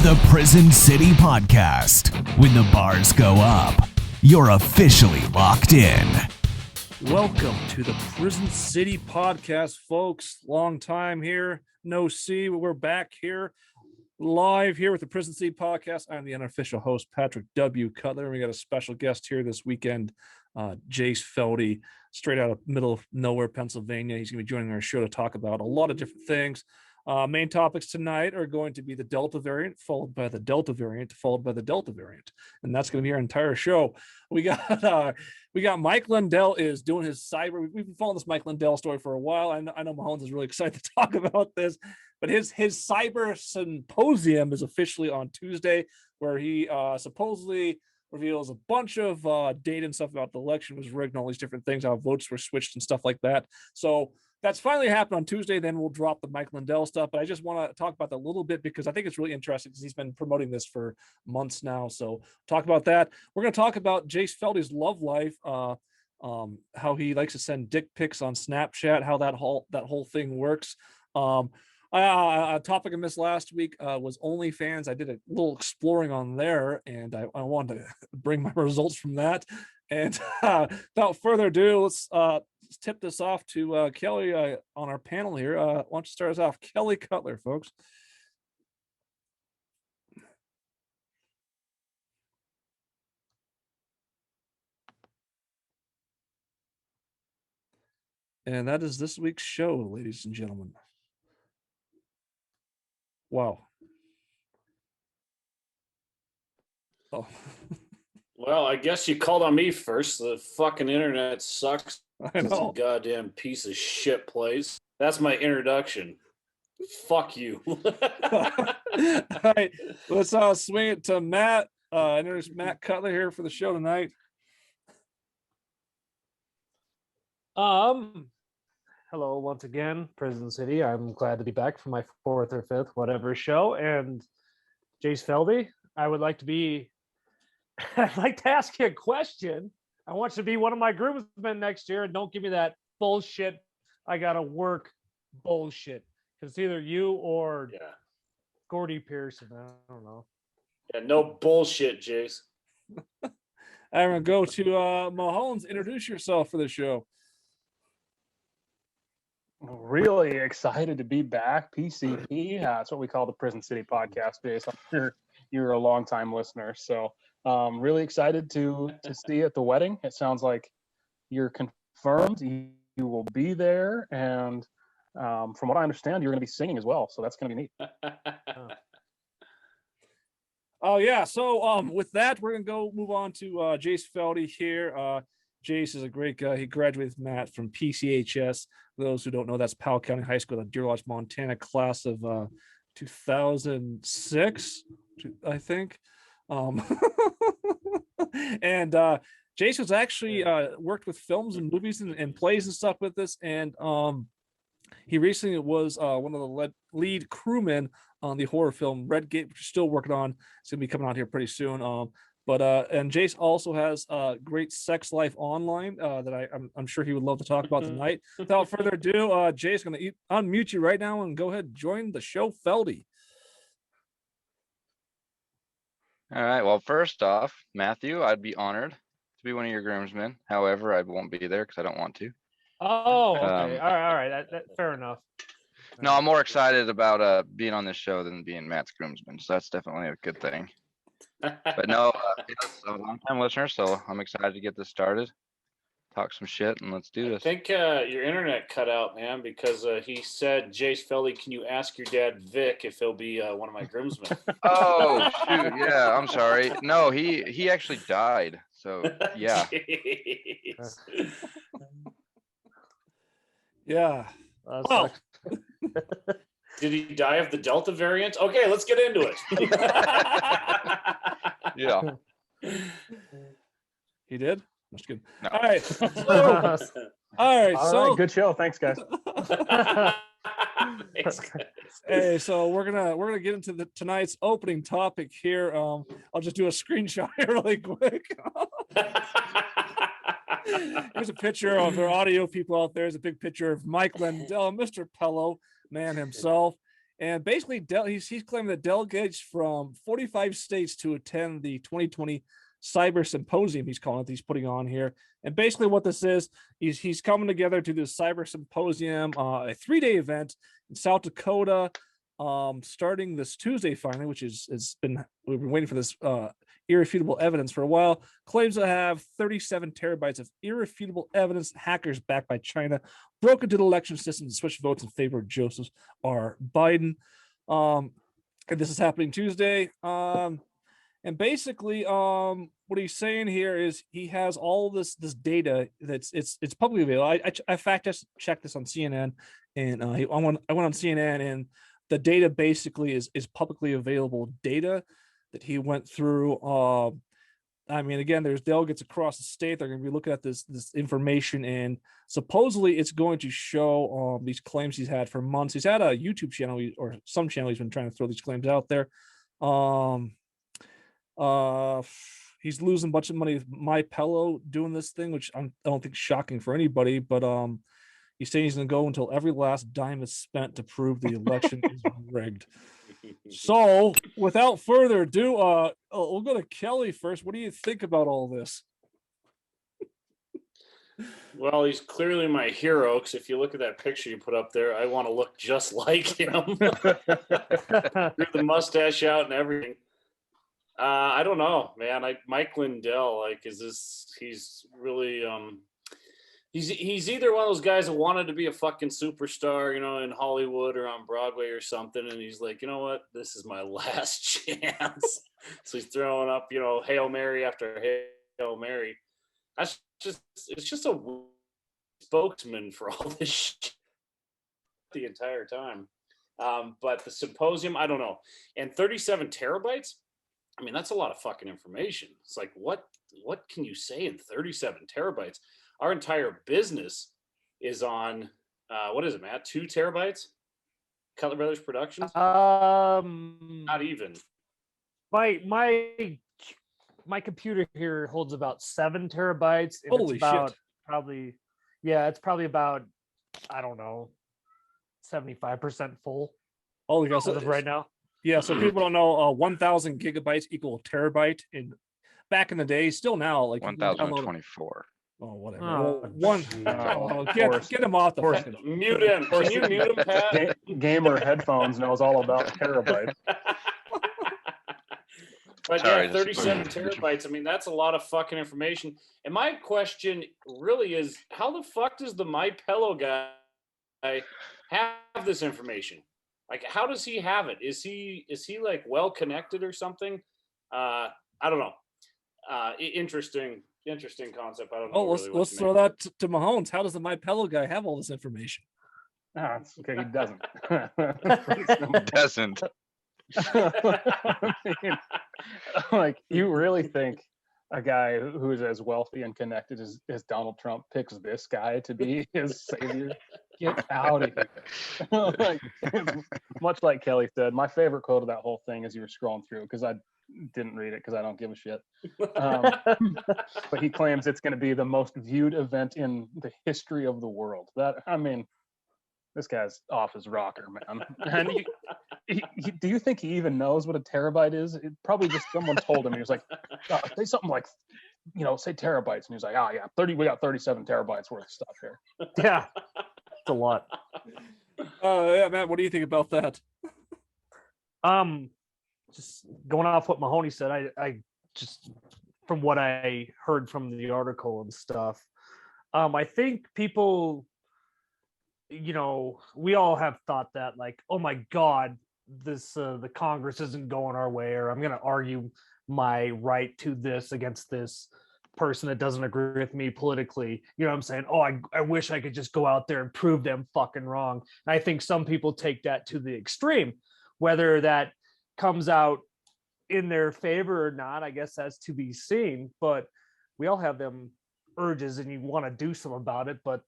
the Prison City Podcast. When the bars go up, you're officially locked in. Welcome to the Prison City Podcast, folks. Long time here, no see. We're back here, live here with the Prison City Podcast. I'm the unofficial host, Patrick W. Cutler. We got a special guest here this weekend, Jace Felde, straight out of middle of nowhere, Pennsylvania. He's going to be joining our show to talk about a lot of different things. Main topics tonight are going to be the Delta variant, followed by the Delta variant, followed by the Delta variant, and that's going to be our entire show. We got Mike Lindell is doing his cyber. We've been following this Mike Lindell story for a while. I know Mahomes is really excited to talk about this, but his cyber symposium is officially on Tuesday, where he supposedly reveals a bunch of data and stuff about the election was rigged and all these different things, how votes were switched and stuff like that. So that's finally happened on Tuesday. Then we'll drop the Mike Lindell stuff. But I just want to talk about that a little bit because I think it's really interesting because he's been promoting this for months now. So talk about that. We're going to talk about Jace Felde's love life, how he likes to send dick pics on Snapchat, how that whole thing works. A topic I missed last week was OnlyFans. I did a little exploring on there, and I wanted to bring my results from that. And without further ado, let's tip this off to Kelly on our panel here. Why don't you start us off? Kelly Cutler, folks. And that is this week's show, ladies and gentlemen. Wow. Oh. Well, I guess you called on me first. The fucking internet sucks. I know. It's a goddamn piece of shit place. That's my introduction. Fuck you. All right, let's swing it to Matt. Introduce Matt Cutler here for the show tonight. Hello once again, Prison City. I'm glad to be back for my fourth or fifth, whatever show. And Jace Felde, I'd like to ask you a question. I want you to be one of my groomsmen next year, and don't give me that bullshit. I gotta work bullshit. Because it's either you or Gordy Pearson. I don't know. Yeah, no bullshit, Jace. I'm gonna go to Mahomes. Introduce yourself for the show. Really excited to be back. PCP. That's what we call the Prison City Podcast. Jace, I'm sure you're a longtime listener, so really excited to see you at the wedding. It sounds like you're confirmed. You will be there, and from what I understand, you're going to be singing as well. So that's going to be neat. Oh yeah. So with that, we're gonna move on to Jace Felde here. Jace is a great guy. He graduated with Matt from PCHS. For those who don't know, that's Powell County High School, the Deer Lodge, Montana class of 2006, I think. And Jace was actually worked with films and movies and plays and stuff with this. And he recently was one of the lead crewmen on the horror film Red Gate, which we're still working on. It's gonna be coming out here pretty soon. And Jace also has a great sex life online that I'm sure he would love to talk about tonight. Without further ado, Jace, going to unmute you right now and go ahead and join the show, Felde. All right. Well, first off, Matthew, I'd be honored to be one of your groomsmen. However, I won't be there because I don't want to. Oh, okay. All right. That fair enough. No, I'm more excited about being on this show than being Matt's groomsman. So that's definitely a good thing. But no, I'm a long-time listener, so I'm excited to get this started. Talk some shit, and let's do this. I think your internet cut out, man, because he said, Jace Felde, can you ask your dad, Vic, if he'll be one of my groomsmen? Oh, shoot. Yeah, I'm sorry. No, he actually died. So, yeah. Yeah. Oh. Did he die of the Delta variant? Okay, let's get into it. Yeah. He did? That's good. No. All right. So, Good show. Thanks, guys. Hey, so we're gonna get into tonight's opening topic here. I'll just do a screenshot here really quick. Here's a picture of our audio people out there. There's a big picture of Mike Lindell, Mr. Pello, man himself. And basically, he's claiming that delegates from 45 states to attend the 2020 Cyber Symposium, he's calling it, he's putting on here. And basically what this is, he's coming together to this Cyber Symposium, a 3-day event in South Dakota, starting this Tuesday finally, which we've been waiting for this irrefutable evidence for a while. Claims to have 37 terabytes of irrefutable evidence hackers backed by China broke into the election system to switch votes in favor of Joseph R. Biden. And this is happening Tuesday. And basically, what he's saying here is he has all this data that's it's publicly available. I fact checked this on CNN, and I went on CNN, and the data basically is publicly available data that he went through. I mean, again, there's delegates across the state. They're going to be looking at this information, and supposedly it's going to show these claims he's had for months. He's had a YouTube channel or some channel he's been trying to throw these claims out there. He's losing a bunch of money with My Pillow doing this thing, which I don't think is shocking for anybody, but he's saying he's going to go until every last dime is spent to prove the election is rigged. So without further ado, we'll go to Kelly first. What do you think about all this? Well, he's clearly my hero, because if you look at that picture you put up there, I want to look just like him. The mustache out and everything. I don't know, man. Mike Lindell, he's really he's either one of those guys that wanted to be a fucking superstar, in Hollywood or on Broadway or something, and he's like, you know what, this is my last chance. So he's throwing up, Hail Mary after Hail Mary. It's just a spokesman for all this shit the entire time. But the symposium, I don't know. And 37 terabytes. I mean, that's a lot of fucking information. It's like, what can you say in 37 terabytes? Our entire business is on, what is it, Matt? 2 terabytes? Cutler Brothers Productions? Not even. My computer here holds about 7 terabytes. And Holy it's about shit. it's probably about, I don't know, 75% full. Holy as of right now. Yeah, so people don't know, 1,000 gigabytes equal a terabyte. In back in the day, still now, like 1,024. Oh, whatever. Get him off the phone. Mute him. Can you mute him, Pat? Gamer headphones knows all about terabytes. But Sorry, yeah, 37 terabytes. I mean, that's a lot of fucking information. And my question really is, how the fuck does the My Pillow guy have this information? Like, how does he have it? Is he like well connected or something? I don't know. Interesting concept. I don't know. Oh, let's throw that to Mahomes. How does the My Pillow guy have all this information? It's okay, he doesn't. He doesn't. I mean, like, you really think a guy who is as wealthy and connected as Donald Trump picks this guy to be his savior? Get out of here. Like, much like Kelly said, my favorite quote of that whole thing as you were scrolling through, because I didn't read it because I don't give a shit. But he claims it's going to be the most viewed event in the history of the world. This guy's off his rocker, man. And do you think he even knows what a terabyte is? It probably just someone told him. He was like, say something like, say terabytes. And he was like, we got 37 terabytes worth of stuff here. Yeah, it's a lot. Yeah, Matt, what do you think about that? Just going off what Mahoney said, I just, from what I heard from the article and stuff, I think people, we all have thought that, like, oh my God, this the Congress isn't going our way, or I'm going to argue my right to this against this person that doesn't agree with me politically. You know what I'm saying? Oh, I wish I could just go out there and prove them fucking wrong. And I think some people take that to the extreme. Whether that comes out in their favor or not, I guess that's to be seen. But we all have them urges, and you want to do something about it. But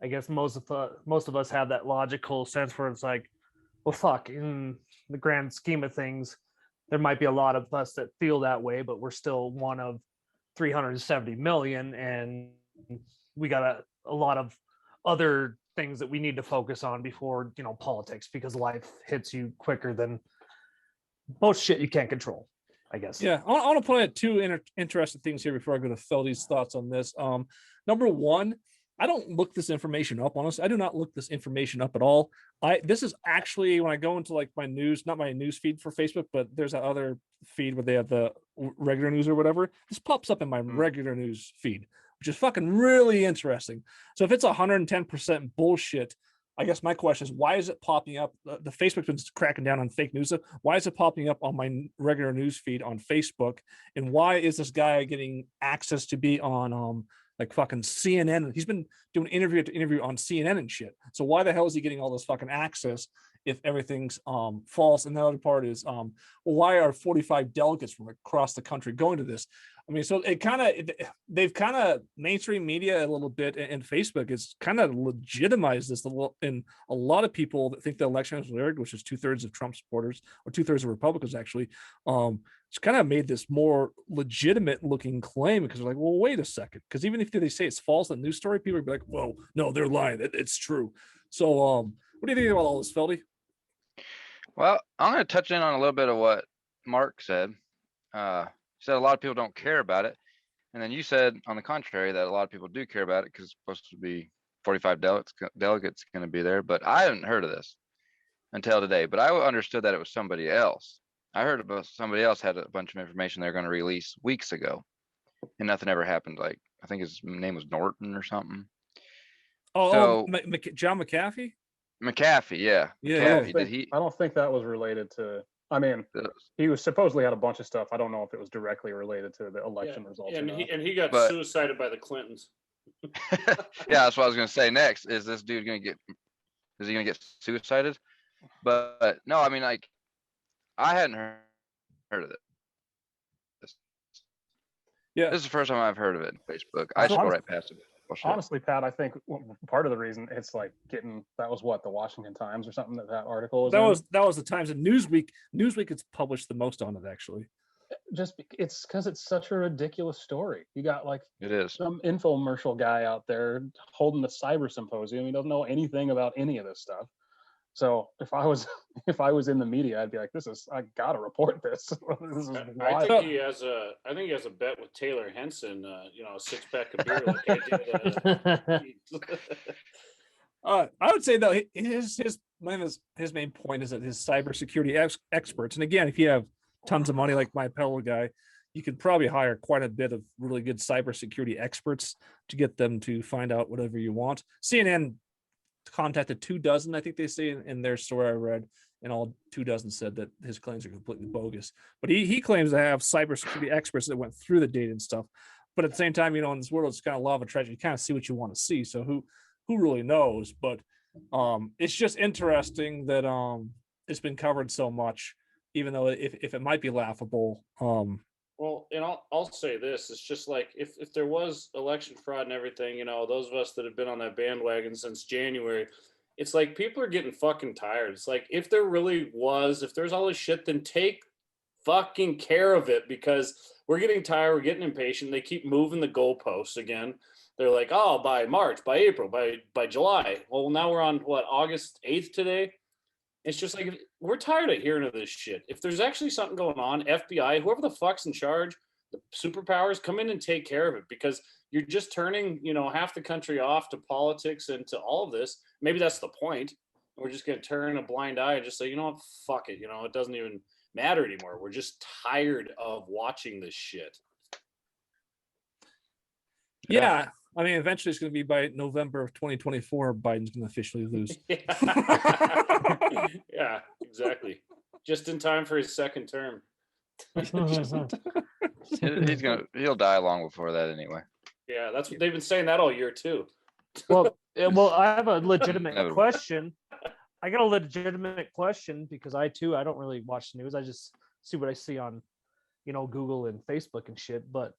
I guess most of us have that logical sense where it's like, well, fuck, in the grand scheme of things, there might be a lot of us that feel that way, but we're still one of 370 million, and we got a lot of other things that we need to focus on before, politics, because life hits you quicker than most shit you can't control, I guess. Yeah, I want to point out two interesting things here before I go to Feldy's thoughts on this. Number one, I don't look this information up. Honestly, I do not look this information up at all. This is actually when I go into like my news, not my news feed for Facebook, but there's that other feed where they have the regular news or whatever. This pops up in my regular news feed, which is fucking really interesting. So if it's 110% bullshit, I guess my question is, why is it popping up? The Facebook's been cracking down on fake news. Why is it popping up on my regular news feed on Facebook? And why is this guy getting access to be on like fucking CNN? He's been doing interview to interview on CNN and shit. So why the hell is he getting all this fucking access if everything's false? And the other part is, why are 45 delegates from across the country going to this? I mean, so they've kind of mainstream media a little bit, and Facebook is kind of legitimized this a little, and a lot of people that think the election was rigged, which is 2/3 of Trump supporters or 2/3 of Republicans actually, it's kind of made this more legitimate looking claim, because they're like, well, wait a second, because even if they say it's false, the news story, people would be like, well, no, they're lying, it's true. So, what do you think about all this, Feldy? Well, I'm going to touch in on a little bit of what Mark said. Said a lot of people don't care about it, and then you said on the contrary that a lot of people do care about it because it's supposed to be 45 delegates going to be there. But I haven't heard of this until today, but I understood that it was somebody else. I heard about somebody else had a bunch of information they're going to release weeks ago, and nothing ever happened. Like, I think his name was Norton or something. John McAfee. McAfee, yeah. Yeah. I don't think that was related to. I mean, he was supposedly had a bunch of stuff. I don't know if it was directly related to the election results. And he got suicided by the Clintons. Yeah, that's what I was going to say next. Is this dude going to get? Is he going to get suicided? But no, I mean, like, I hadn't heard of it. Yeah, this is the first time I've heard of it on Facebook. I scroll right past it. Honestly, Pat, I think part of the reason it's like that was what, the Washington Times or something that article was. That was the Times, and Newsweek it's published the most on it actually. It's because it's such a ridiculous story. You got like it is some infomercial guy out there holding the cyber symposium. He doesn't know anything about any of this stuff. So if I was in the media, I'd be like, I gotta report this. This is I think he has a bet with Taylor Henson, a 6-pack of beer like I did. I would say though, his main point is that his cybersecurity experts, and again, if you have tons of money like my fellow guy, you could probably hire quite a bit of really good cybersecurity experts to get them to find out whatever you want. CNN contacted 24, I think they say in their story I read, and all 24 said that his claims are completely bogus. But he claims to have cybersecurity experts that went through the data and stuff. But at the same time, in this world, it's kind of law of attraction. You kind of see what you want to see. So who really knows? But it's just interesting that it's been covered so much, even though if it might be laughable. Well, and I'll say this: it's just like if there was election fraud and everything, those of us that have been on that bandwagon since January, it's like people are getting fucking tired. It's like if there's all this shit, then take fucking care of it, because we're getting tired, we're getting impatient. They keep moving the goalposts again. They're like, oh, by March, by April, by July. Well, now we're on August 8th today. It's just like, we're tired of hearing of this shit. If there's actually something going on, FBI, whoever the fuck's in charge, the superpowers, come in and take care of it, because you're just turning, half the country off to politics and to all of this. Maybe that's the point. We're just going to turn a blind eye and just say, you know what, fuck it. It doesn't even matter anymore. We're just tired of watching this shit. Yeah. I mean, eventually it's going to be by November of 2024, Biden's going to officially lose. Yeah, exactly. Just in time for his second term. He'll die long before that anyway. Yeah, that's what they've been saying that all year too. Well, I have a legitimate question. I got a legitimate question, because I don't really watch the news. I just see what I see on, Google and Facebook and shit. But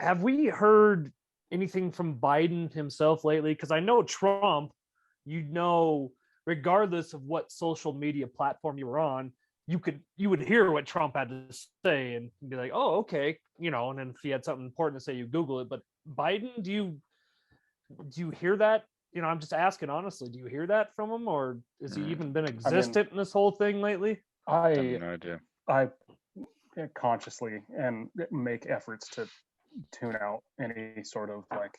have we heard anything from Biden himself lately? Because I know Trump, regardless of what social media platform you were on, you would hear what Trump had to say and be like, oh, okay, and then if he had something important to say, you Google it. But Biden, do you hear that I'm just asking honestly, do you hear that from him, or has he even been I mean, existent in this whole thing lately? I have I no idea. I consciously and make efforts to tune out any sort of like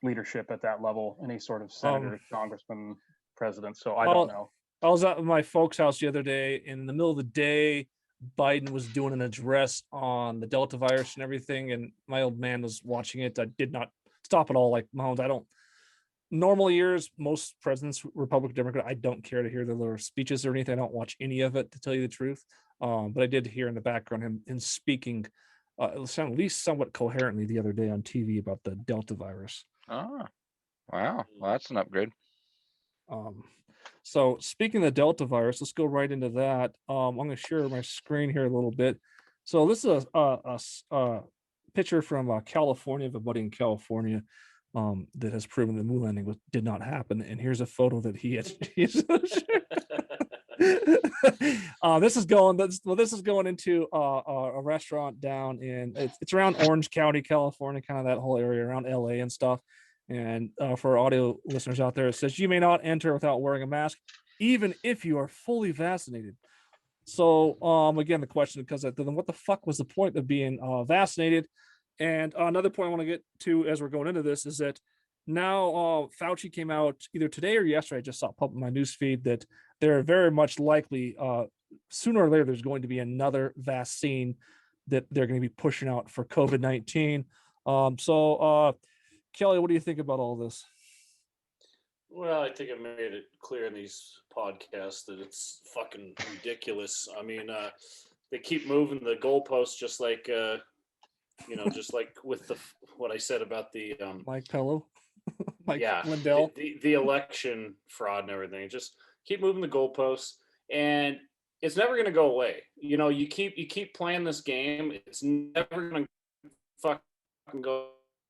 leadership at that level, any sort of senator, congressman, president. So I don't know. I was at my folks' house the other day, and in the middle of the day, Biden was doing an address on the Delta virus and everything, and my old man was watching it. I did not stop at all. Like Mahomes, I don't. Normal years, most presidents, Republican, Democrat, I don't care to hear their little speeches or anything. I don't watch any of it, to tell you the truth. But I did hear in the background him speaking, it sounded at least somewhat coherently the other day on TV about the Delta virus. Oh, wow. Well, that's an upgrade. So speaking of the Delta virus, let's go right into that. I'm going to share my screen here a little bit. So this is a picture from California, of a buddy in California that has proven the moon landing did not happen. And here's a photo that he had. This is going into a restaurant down in it's around Orange County, California, kind of that whole area around LA and stuff. And for audio listeners out there, it says you may not enter without wearing a mask, even if you are fully vaccinated. So again, the question, because then what the fuck was the point of being vaccinated? And another point I want to get to as we're going into this is that now Fauci came out either today or yesterday. I just saw pop in my news feed that they're very much likely sooner or later there's going to be another vaccine that they're going to be pushing out for COVID-19. Kelly, what do you think about all this? Well, I think I made it clear in these podcasts that it's fucking ridiculous. I mean, they keep moving the goalposts just like just like with what I said about the Mike Pello, Lindell, the election fraud and everything. Just keep moving the goalposts, and it's never going to go away. You keep playing this game. It's never going to fucking go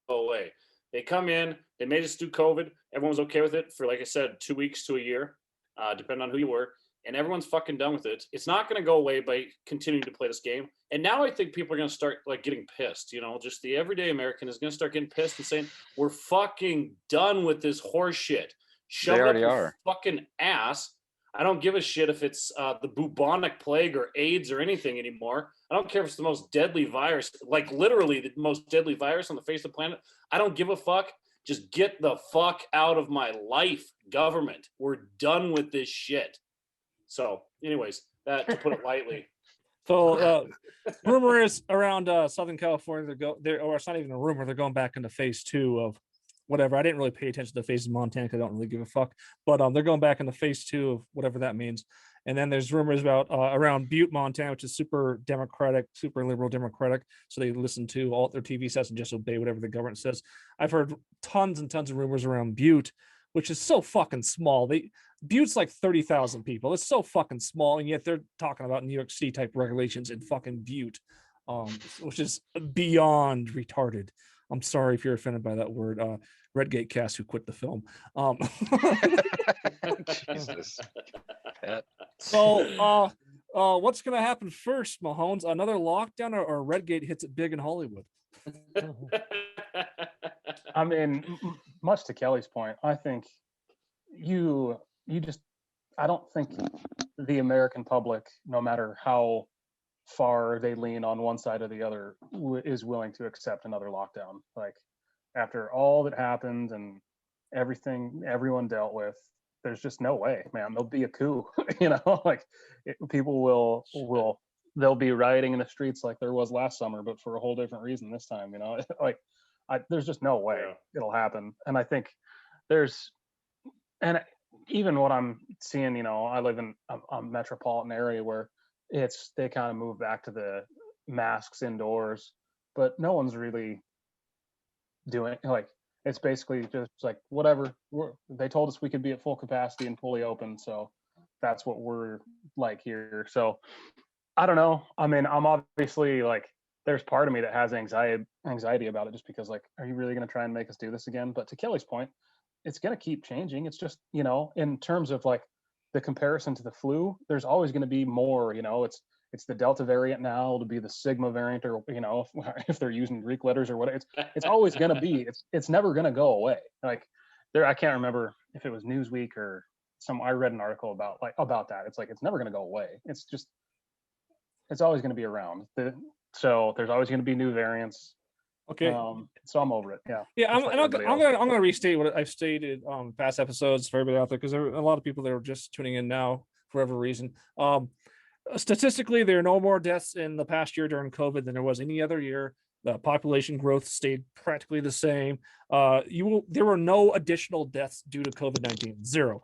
away. They come in, they made us do COVID. Everyone was okay with it for, like I said, 2 weeks to a year, depending on who you were. And everyone's fucking done with it. It's not going to go away by continuing to play this game. And now I think people are going to start like getting pissed. Just the everyday American is going to start getting pissed and saying, we're fucking done with this horse shit. Shove it up your fucking ass. I don't give a shit if it's the bubonic plague or AIDS or anything anymore. I don't care if it's the most deadly virus, like literally the most deadly virus on the face of the planet. I don't give a fuck. Just get the fuck out of my life, government. We're done with this shit. So, anyways, that to put it lightly. So, rumor is around Southern California, or it's not even a rumor, they're going back into phase 2 of whatever. I didn't really pay attention to phase of Montana because I don't really give a fuck. But they're going back into phase 2 of whatever that means. And then there's rumors about around Butte, Montana, which is super Democratic, super liberal Democratic. So they listen to all their TV sets and just obey whatever the government says. I've heard tons and tons of rumors around Butte, which is so fucking small. Butte's like 30,000 people. It's so fucking small, and yet they're talking about New York City type regulations in fucking Butte, which is beyond retarded. I'm sorry if you're offended by that word. Redgate cast who quit the film. Jesus. So what's going to happen first, Mahomes? Another lockdown or Redgate hits it big in Hollywood? I mean, much to Kelly's point, I think I don't think the American public, no matter how far they lean on one side or the other, is willing to accept another lockdown. Like, after all that happened and everything everyone dealt with, there's just no way, man. There'll be a coup. People they'll be rioting in the streets like there was last summer, but for a whole different reason this time. There's just no way it'll happen. And I think even what I'm seeing, I live in a metropolitan area where they kind of move back to the masks indoors, but no one's really doing it's basically just like whatever. They told us we could be at full capacity and fully open, so that's what we're like here. So I don't know. I mean, I'm obviously there's part of me that has anxiety about it, just because are you really going to try and make us do this again? But to Kelly's point, it's going to keep changing. It's just, in terms of the comparison to the flu, there's always going to be more. It's the Delta variant now, it'll be the Sigma variant, or if they're using Greek letters or what. It's always going to be. It's never going to go away. I can't remember if it was Newsweek or I read an article about that. It's like, it's never going to go away. It's always going to be around. So there's always going to be new variants. Okay. So I'm over it. Yeah. Yeah, I'm gonna restate what I've stated past episodes for everybody out there, because there are a lot of people that are just tuning in now for whatever reason. Statistically, there are no more deaths in the past year during COVID than there was any other year. The population growth stayed practically the same. There were no additional deaths due to COVID-19. Zero.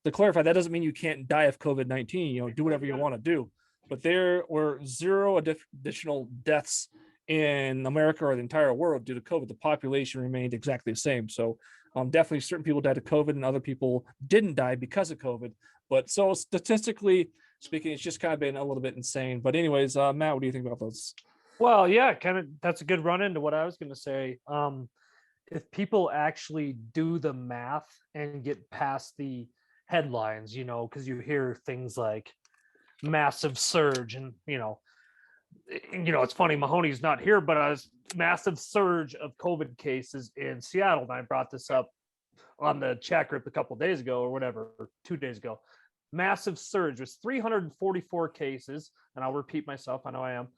To clarify, that doesn't mean you can't die of COVID-19. Do whatever you want to do, but there were zero additional deaths in America or the entire world due to COVID. The population remained exactly the same. So definitely certain people died of COVID and other people didn't die because of COVID. But so statistically speaking, it's just kind of been a little bit insane. But anyways, Matt, what do you think about those? Well, yeah, that's a good run into what I was going to say. If people actually do the math and get past the headlines, because you hear things like massive surge and, it's funny, Mahoney's not here, but a massive surge of COVID cases in Seattle. And I brought this up on the chat group a couple of days ago or whatever, 2 days ago. Massive surge was 344 cases. And I'll repeat myself. I know I am.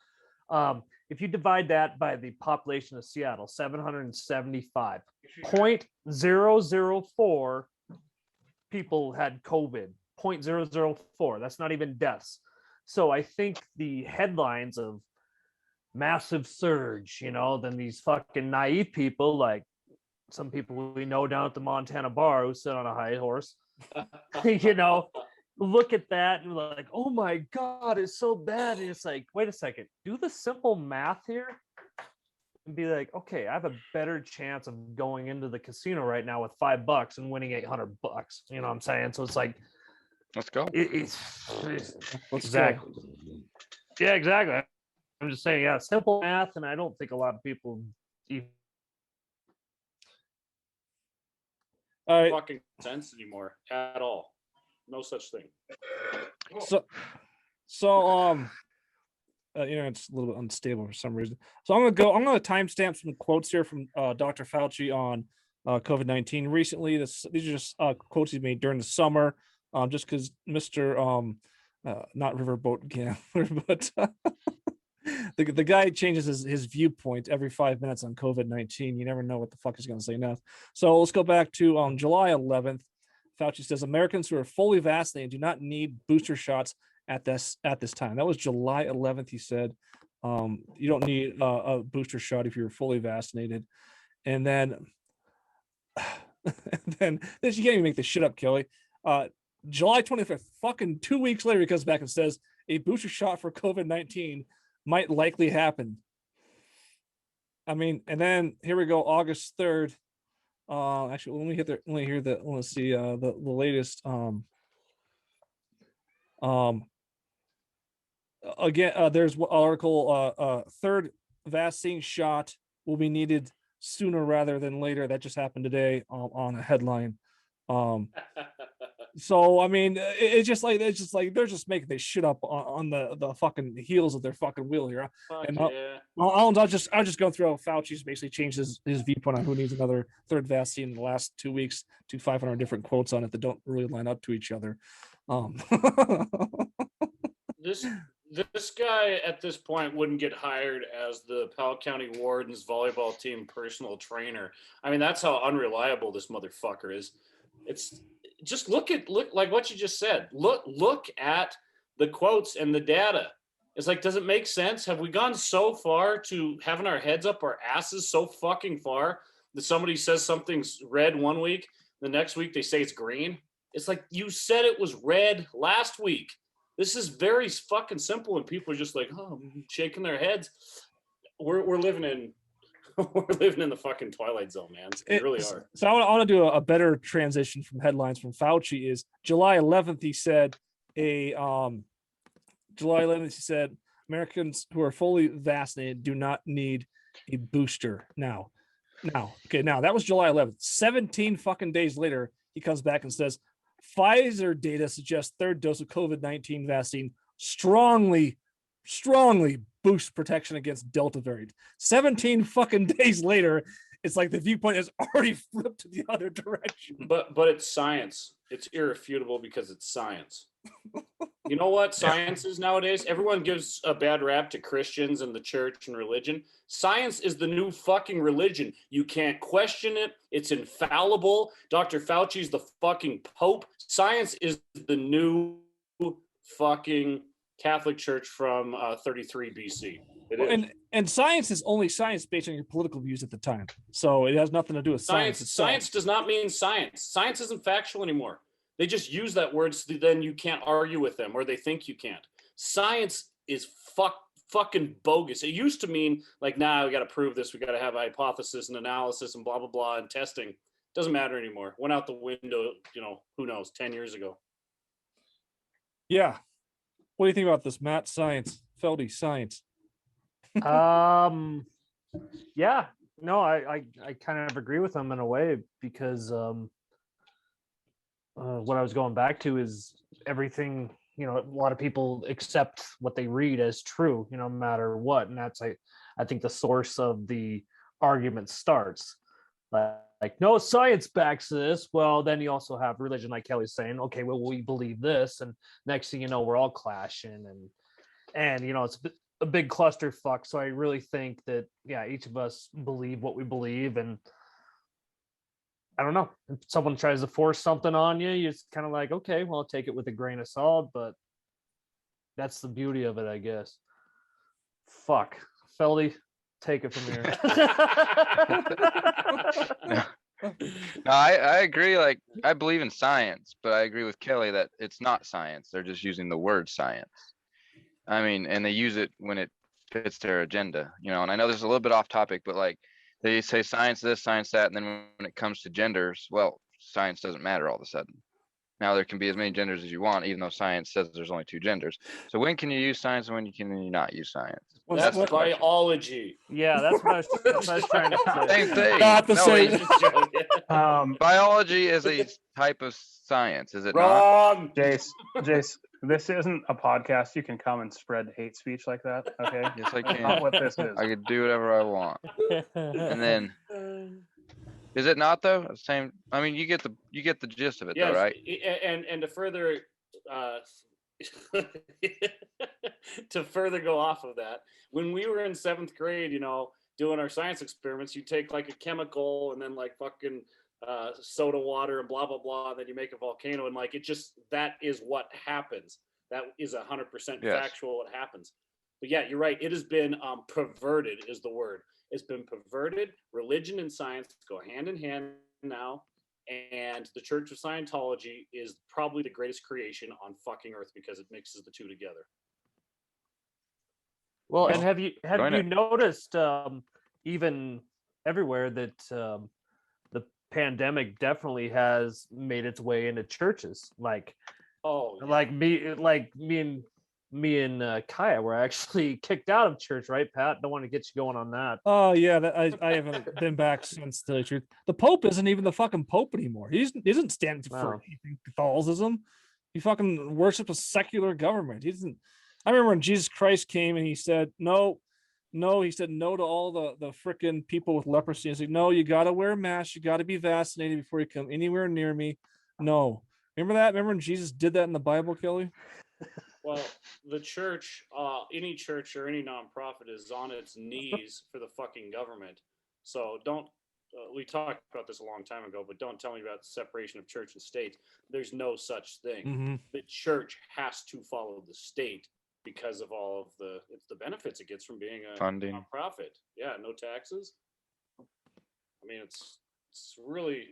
If you divide that by the population of Seattle, 775, 0.004 people had COVID, 0.004. That's not even deaths. So I think the headlines of massive surge, then these fucking naive people, like some people we know down at the Montana bar who sit on a high horse, look at that and like, oh my God, it's so bad. And it's like, wait a second, do the simple math here and be like, okay, I have a better chance of going into the casino right now with $5 and winning $800. You know what I'm saying? So it's like, let's go. It's exactly. Yeah, exactly. I'm just saying, yeah, simple math, and I don't think a lot of people even fucking sense anymore at all. No such thing. So it's a little bit unstable for some reason. So I'm gonna timestamp some quotes here from Dr. Fauci on COVID-19 recently. These are just quotes he made during the summer. Just because Mr. Not Riverboat Gambler, but the guy changes his viewpoint every 5 minutes on COVID-19. You never know what the fuck he's going to say next. So let's go back to July 11th. Fauci says Americans who are fully vaccinated do not need booster shots at this time. That was July 11th. He said you don't need a booster shot if you're fully vaccinated. And then you can't even make this shit up, Kelly. July 25th, fucking 2 weeks later, he comes back and says a booster shot for COVID-19 might likely happen. I mean, and then here we go, August 3rd. Actually, let me hear the let's see the latest again, there's an article, third vaccine shot will be needed sooner rather than later. That just happened today on a headline. So I mean, it's just like they're just making this shit up on the fucking heels of their fucking wheel here. And I'll just go through how Fauci's basically changed his viewpoint on who needs another third vaccine in the last 2 weeks to 500 different quotes on it that don't really line up to each other. This guy at this point wouldn't get hired as the Powell County Warden's volleyball team personal trainer. I mean, that's how unreliable this motherfucker is. It's just look like what you just said. Look at the quotes and the data. It's like, does it make sense? Have we gone so far to having our heads up our asses so fucking far that somebody says something's red one week, the next week they say it's green? It's like, you said it was red last week. This is very fucking simple, and people are just like, oh, shaking their heads. We're living in the fucking twilight zone, man. We really are. So I want to do a better transition from headlines from Fauci. Is July 11th he said Americans who are fully vaccinated do not need a booster now. Now that was July 11th. 17 fucking days later, he comes back and says Pfizer data suggests third dose of COVID-19 vaccine strongly boosts protection against Delta variant. 17 fucking days later, It's like the viewpoint is already flipped to the other direction. But it's science. It's irrefutable because it's science. You know what science is nowadays? Everyone gives a bad rap to Christians and the church and religion. Science is the new fucking religion. You can't question it. It's infallible. Dr. Fauci's the fucking Pope. Science is the new fucking Catholic Church from 33 BC. It is. And science is only science based on your political views at the time. So it has nothing to do with science. Science does not mean science. Science isn't factual anymore. They just use that word so then you can't argue with them, or they think you can't. Science is fucking bogus. It used to mean like, nah, we got to prove this. We got to have a hypothesis and analysis and blah, blah, blah, and testing. Doesn't matter anymore. Went out the window, who knows, 10 years ago. Yeah. What do you think about this, Matt? Science. Felde, science. Yeah, no, I kind of agree with them in a way, because what I was going back to is everything, a lot of people accept what they read as true, no matter what. And that's, I think, the source of the argument starts. Like, no, science backs this. Well, then you also have religion, like Kelly's saying, okay, well, we believe this. And next thing you know, we're all clashing. And it's a big clusterfuck. So I really think that, yeah, each of us believe what we believe. And I don't know, if someone tries to force something on you, you're kind of like, okay, well, I'll take it with a grain of salt, but that's the beauty of it, I guess. Fuck. Felde, take it from here. No, I agree. Like, I believe in science, but I agree with Kelly that it's not science. They're just using the word science. I mean, and they use it when it fits their agenda, and I know this is a little bit off topic, but like, they say science this, science that, and then when it comes to genders, well, science doesn't matter all of a sudden. Now there can be as many genders as you want, even though science says there's only 2 genders. So when can you use science and when can you not use science? Well, that's biology. Yeah, that's what I was trying to say. Same thing. Not the same. Biology is a type of science, is it Wrong. Jace, this isn't a podcast. You can come and spread hate speech like that. Okay. not? Yes, I That's not can. what this is. I could do whatever I want. And then, is it not though? Same. I mean, you get the gist of it, Yes, though, right? And to further to further go off of that, when we were in 7th grade, doing our science experiments, you take like a chemical and then like fucking soda water and blah blah blah, and then you make a volcano, and like that is what happens. That is 100% factual. What happens. But yeah, you're right. It has been perverted is the word. It's been perverted. Religion and science go hand in hand now. And the Church of Scientology is probably the greatest creation on fucking earth because it mixes the two together. Well, and have you noticed even everywhere that the pandemic definitely has made its way into churches? Like, me and Kaya were actually kicked out of church, right, Pat? Don't want to get you going on that. Oh yeah, I haven't been back since, to tell you the truth. The Pope isn't even the fucking Pope anymore. He isn't standing for anything Catholicism. He fucking worships a secular government. He doesn't. I remember when Jesus Christ came and he said no. He said no to all the freaking people with leprosy. He said, no, you got to wear a mask. You got to be vaccinated before you come anywhere near me. No. Remember that? Remember when Jesus did that in the Bible, Kelly? Well, the church, any church or any nonprofit is on its knees for the fucking government. So don't, we talked about this a long time ago, but don't tell me about the separation of church and state. There's no such thing. Mm-hmm. The church has to follow the state because of all of the benefits it gets from being a Funding. nonprofit. Yeah, no taxes. I mean, it's really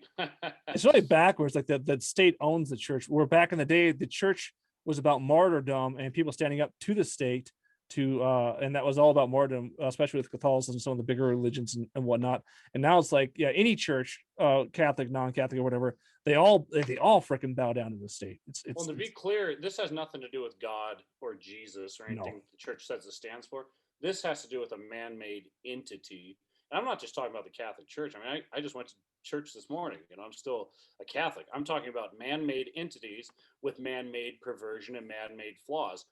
it's really backwards. Like the state owns the church. Where back in the day, the church was about martyrdom and people standing up to the state and that was all about martyrdom, especially with Catholicism, some of the bigger religions and whatnot. And now it's like, yeah, any church, Catholic, non-Catholic, or whatever, they all freaking bow down to the state. Well, to be clear, this has nothing to do with God or Jesus or anything the church says it stands for. This has to do with a man-made entity. And I'm not just talking about the Catholic Church. I mean, I just went to church this morning. I'm still a Catholic. I'm talking about man-made entities with man-made perversion and man-made flaws.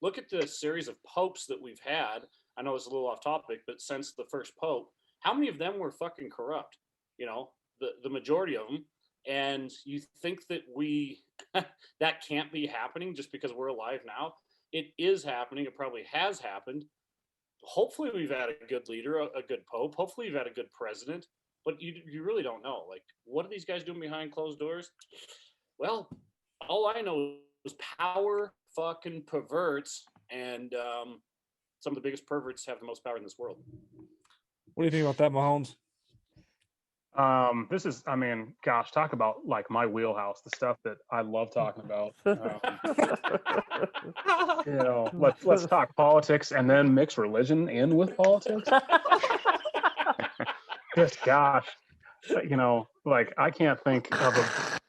Look at the series of popes that we've had. I know it's a little off topic, but since the first pope, how many of them were fucking corrupt? You know, the majority of them. And you think that that can't be happening just because we're alive now? It is happening. It probably has happened. Hopefully we've had a good leader, a good pope. Hopefully we've had a good president. But you really don't know. Like, what are these guys doing behind closed doors? Well, all I know is power fucking perverts, and some of the biggest perverts have the most power in this world. What do you think about that, Mahomes? This is, I mean, gosh, talk about like my wheelhouse, the stuff that I love talking about. You know, let's talk politics and then mix religion in with politics. Just gosh, you know, like I can't think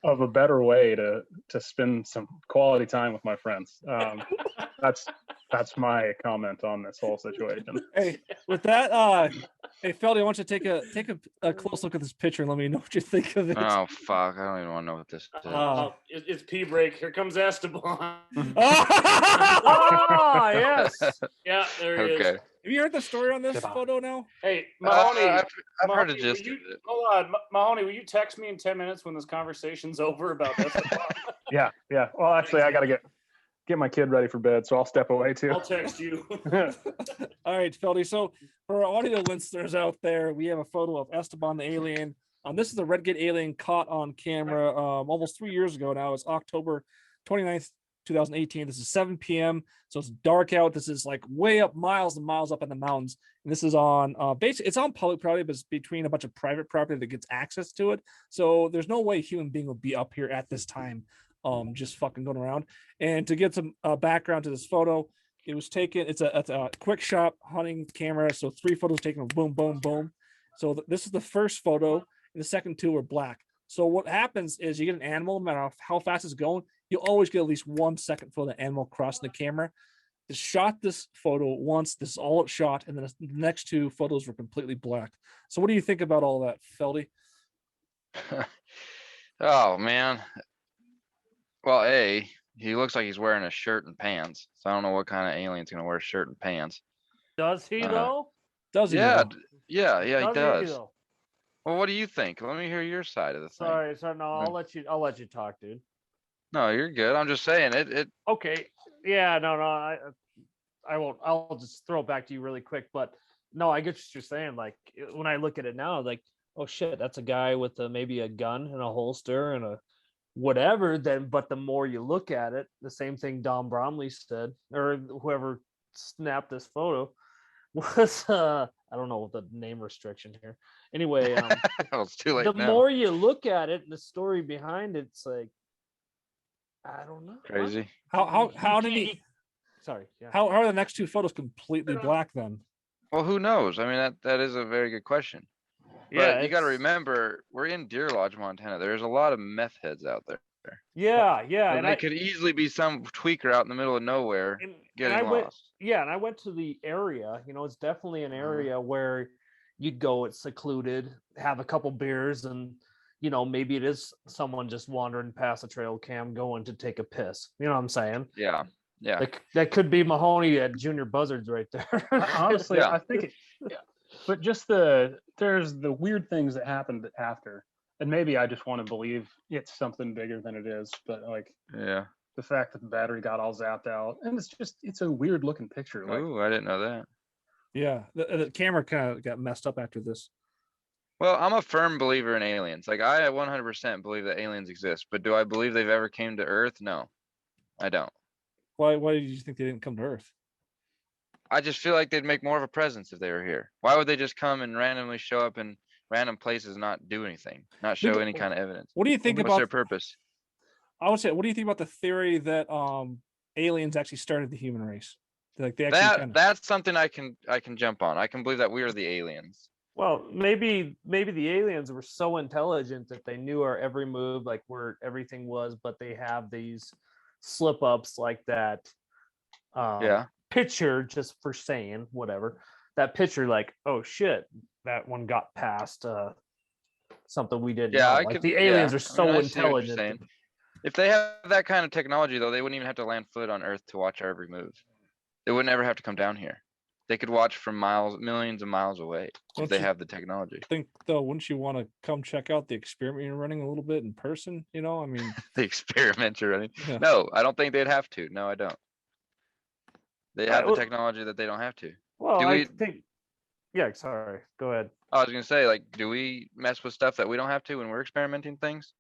of a better way to spend some quality time with my friends. That's my comment on this whole situation. Hey, with that, hey Feldy, I want you to take a close look at this picture and let me know what you think of it. Oh fuck! I don't even want to know what this is. It's pee break. Here comes Esteban. Oh yes. Yeah, there he is. Have you heard the story on this photo now? Hey, Mahoney. I've heard Mahoney, the gist will you- of it. Hold on, Mahoney. Will you text me in 10 minutes when this conversation's over about Esteban? Yeah. Well, actually, I got to get my kid ready for bed, so I'll step away too. I'll text you. All right, Feldy. So for our audio listeners out there, we have a photo of Esteban the alien. This is the Redgate alien caught on camera almost 3 years ago now. It's October 29th, 2018. This is 7 p.m. So it's dark out. This is like way up, miles and miles up in the mountains. And this is on basically it's on public property, but it's between a bunch of private property that gets access to it. So there's no way a human being would be up here at this time, just fucking going around. And to get some background to this photo, it was taken. It's a quick shot hunting camera. So 3 photos taken. Boom, boom, boom. So this is the first photo, and the second 2 are black. So what happens is you get an animal, no matter how fast it's going, you'll always get at least 1 second for the animal crossing the camera. It shot this photo once. This is all it shot, and then the next 2 photos were completely black. So what do you think about all that, Feldy? Oh man. Well, he looks like he's wearing a shirt and pants. So I don't know what kind of alien's gonna wear a shirt and pants. Does he though? Does he? Yeah, though? yeah, he does. though? Well, what do you think? Let me hear your side of the thing. Sorry, no, I'll let you talk, dude. No, you're good. I'm just saying it. Okay. Yeah, no, I won't. I'll just throw it back to you really quick. But no, I get what you're saying. Like when I look at it now, like, oh shit, that's a guy with maybe a gun and a holster and a whatever. Then, but the more you look at it, the same thing Don Bromley said, or whoever snapped this photo was I don't know what the name restriction here. Anyway, Well, it's too late the now. more you look at it, the story behind it's like, I don't know. Crazy. How did he? Sorry. Yeah. How are the next 2 photos completely black then? Well, who knows? I mean, that is a very good question. But you got to remember, we're in Deer Lodge, Montana. There's a lot of meth heads out there. Yeah. And they could easily be some tweaker out in the middle of nowhere getting lost. And I went to the area. You know, it's definitely an area where you'd go. It's secluded, have a couple beers, and you know, maybe it is someone just wandering past a trail cam going to take a piss. You know what I'm saying? Yeah. Like, that could be Mahoney at Junior Buzzards right there. Honestly, Yeah. I think but just there's the weird things that happened after, and maybe I just want to believe it's something bigger than it is, but like Yeah. the fact that the battery got all zapped out, and it's a weird looking picture. Like, Ooh, I didn't know that. Yeah, the camera kind of got messed up after this. Well, I'm a firm believer in aliens. Like I 100% believe that aliens exist, but do I believe they've ever came to Earth? No, I don't. Why did you think they didn't come to Earth? I just feel like they'd make more of a presence if they were here. Why would they just come and randomly show up in random places and not do anything, not show any kind of evidence? What do you think What's about their purpose? I would say, what do you think about the theory that aliens actually started the human race? Like they actually That's something I can jump on. I can believe that we are the aliens. Well, maybe the aliens were so intelligent that they knew our every move, like where everything was, but they have these slip ups like that. Picture, just for saying whatever, that picture, like, oh shit, that one got past something we didn't know. Like the aliens are so intelligent. If they have that kind of technology, though, they wouldn't even have to land foot on Earth to watch our every move. They wouldn't ever have to come down here. They could watch from millions of miles away Don't if they you have the technology. think though, wouldn't you want to come check out the experiment you're running a little bit in person? You know, I mean, The experiment you're running. yeah. No, I don't think they'd have to. No, I don't. They have the well- technology that they don't have to. Well, Do I we- think. Yeah, sorry. Go ahead. I was gonna say, like, do we mess with stuff that we don't have to when we're experimenting things?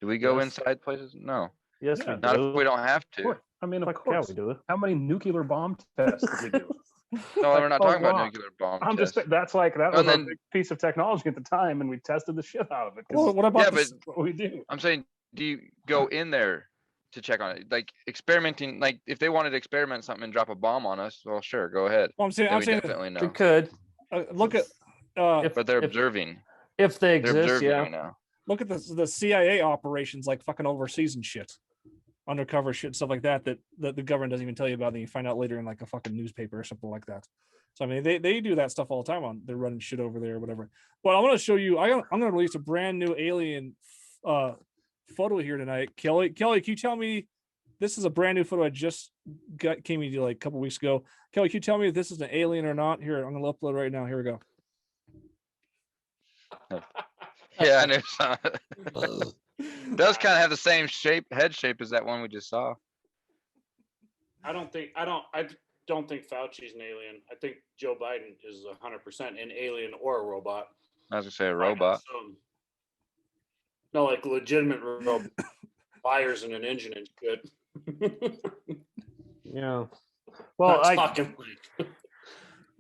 Do we go Yes. inside places? No, Yes, Yeah, we not do. if we don't have Of to. course. I mean, of Fuck yeah, course. we do. How many nuclear bomb tests did we do? No, Like, we're not a talking about lot. nuclear bomb I'm tests. just that was And a then- big piece of technology at the time, and we tested the shit out of it. 'cause Well, what about Yeah, this? but that's what we do. I'm saying, do you go in there to check on it? Like experimenting, like if they wanted to experiment something and drop a bomb on us, well, sure, go ahead. Well, I'm saying, Then I'm we saying, definitely We know. could, look at But they're if- observing. if they They're exist. observing Yeah. right now. look at the CIA operations, like fucking overseas and shit, undercover shit, stuff like that the government doesn't even tell you about, and you find out later in like a fucking newspaper or something like that. So I mean, they do that stuff all the time. They're running shit over there or whatever. But I'm gonna show you. I'm gonna release a brand new alien photo here tonight. Kelly, can you tell me? This is a brand new photo I just came into like a couple weeks ago. Kelly, can you tell me if this is an alien or not? Here, I'm gonna upload right now. Here we go. Yeah, I knew. Does kind of have the same head shape as that one we just saw. I don't think Fauci's an alien. I think Joe Biden is 100% an alien or a robot. I was gonna say a robot. No, like legitimate robot. Wires and an engine and shit. Yeah. Well, Not talking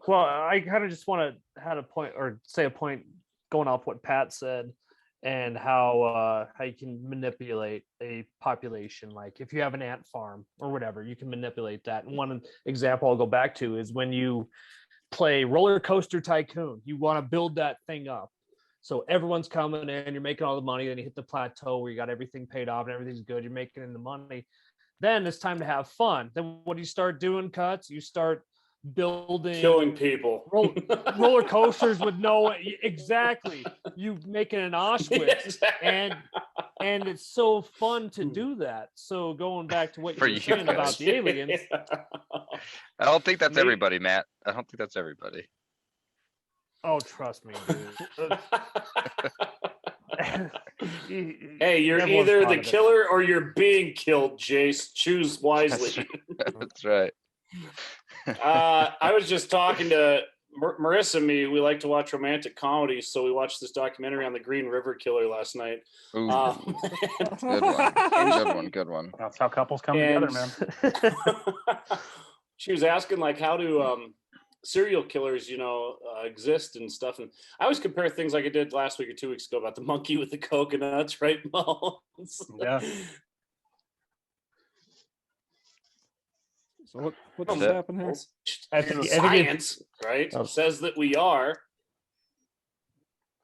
like I kind of just want to have a point or say a point going off what Pat said and how you can manipulate a population. Like if you have an ant farm or whatever, you can manipulate that. And one example I'll go back to is when you play Roller Coaster Tycoon, you want to build that thing up. So everyone's coming in, you're making all the money, then you hit the plateau where you got everything paid off and everything's good, you're making in the money. Then it's time to have fun. Then what do you start doing, Cuts? You start building killing people. roller coasters with no exactly. You making an Auschwitz, and it's so fun to do that. So going back to what For you were you saying about guys. the aliens, I don't think that's Maybe- everybody, Matt. I don't think that's everybody. oh, trust me, dude. Hey, you're Everyone's either thought the of it. killer or you're being killed, Jace. Choose wisely. That's right. I was just talking to Marissa and me. We like to watch romantic comedies, so we watched this documentary on the Green River Killer last night. Ooh, Good good one. That's how couples come together, man. She was asking like, how do serial killers, exist and stuff. And I always compare things like I did last week or 2 weeks ago about the monkey with the coconuts, right, Mullins? Yeah. So what's That's it. happening here? I think Science, right, Oh. says that we are.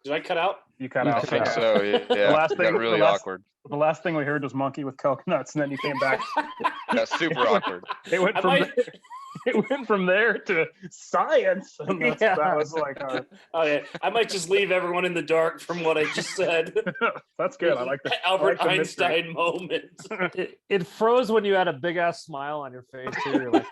Did I cut out? You cut I out. think yeah. so. Yeah, last it thing- got really the last- awkward. The last thing we heard was monkey with coconuts, and then you came back. That's super awkward. It went I from might- there, it went from there to science. And that was like, Okay, I might just leave everyone in the dark from what I just said. that's good. I like that. Albert I like the mystery. Einstein moment. it froze when you had a big ass smile on your face too. You're like,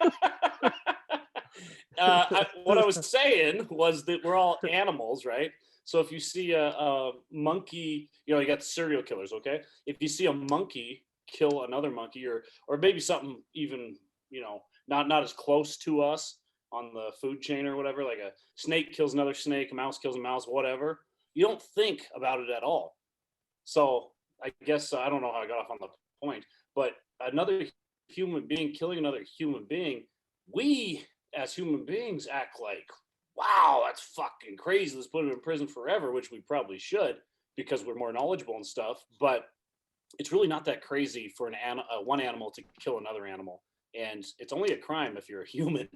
What I was saying was that we're all animals, right? So if you see a monkey, you got serial killers, okay? If you see a monkey kill another monkey, or maybe something even, not as close to us on the food chain or whatever, like a snake kills another snake, a mouse kills a mouse, whatever, you don't think about it at all. So I guess I don't know how I got off on the point, but another human being killing another human being, we as human beings act like, wow, that's fucking crazy. Let's put him in prison forever, which we probably should because we're more knowledgeable and stuff. But it's really not that crazy for one animal to kill another animal. And it's only a crime if you're a human.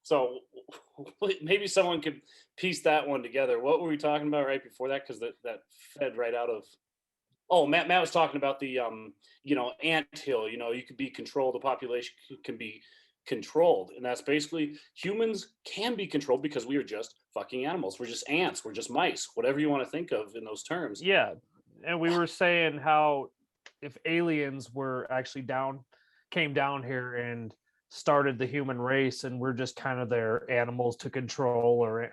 So maybe someone could piece that one together. What were we talking about right before that? Because that fed right out of... Oh, Matt was talking about the, anthill. You could be controlled. The population can be controlled. And that's basically humans can be controlled because we are just fucking animals. We're just ants. We're just mice. Whatever you want to think of in those terms. yeah. And we were saying how if aliens were actually came down here and started the human race, and we're just kind of their animals to control, or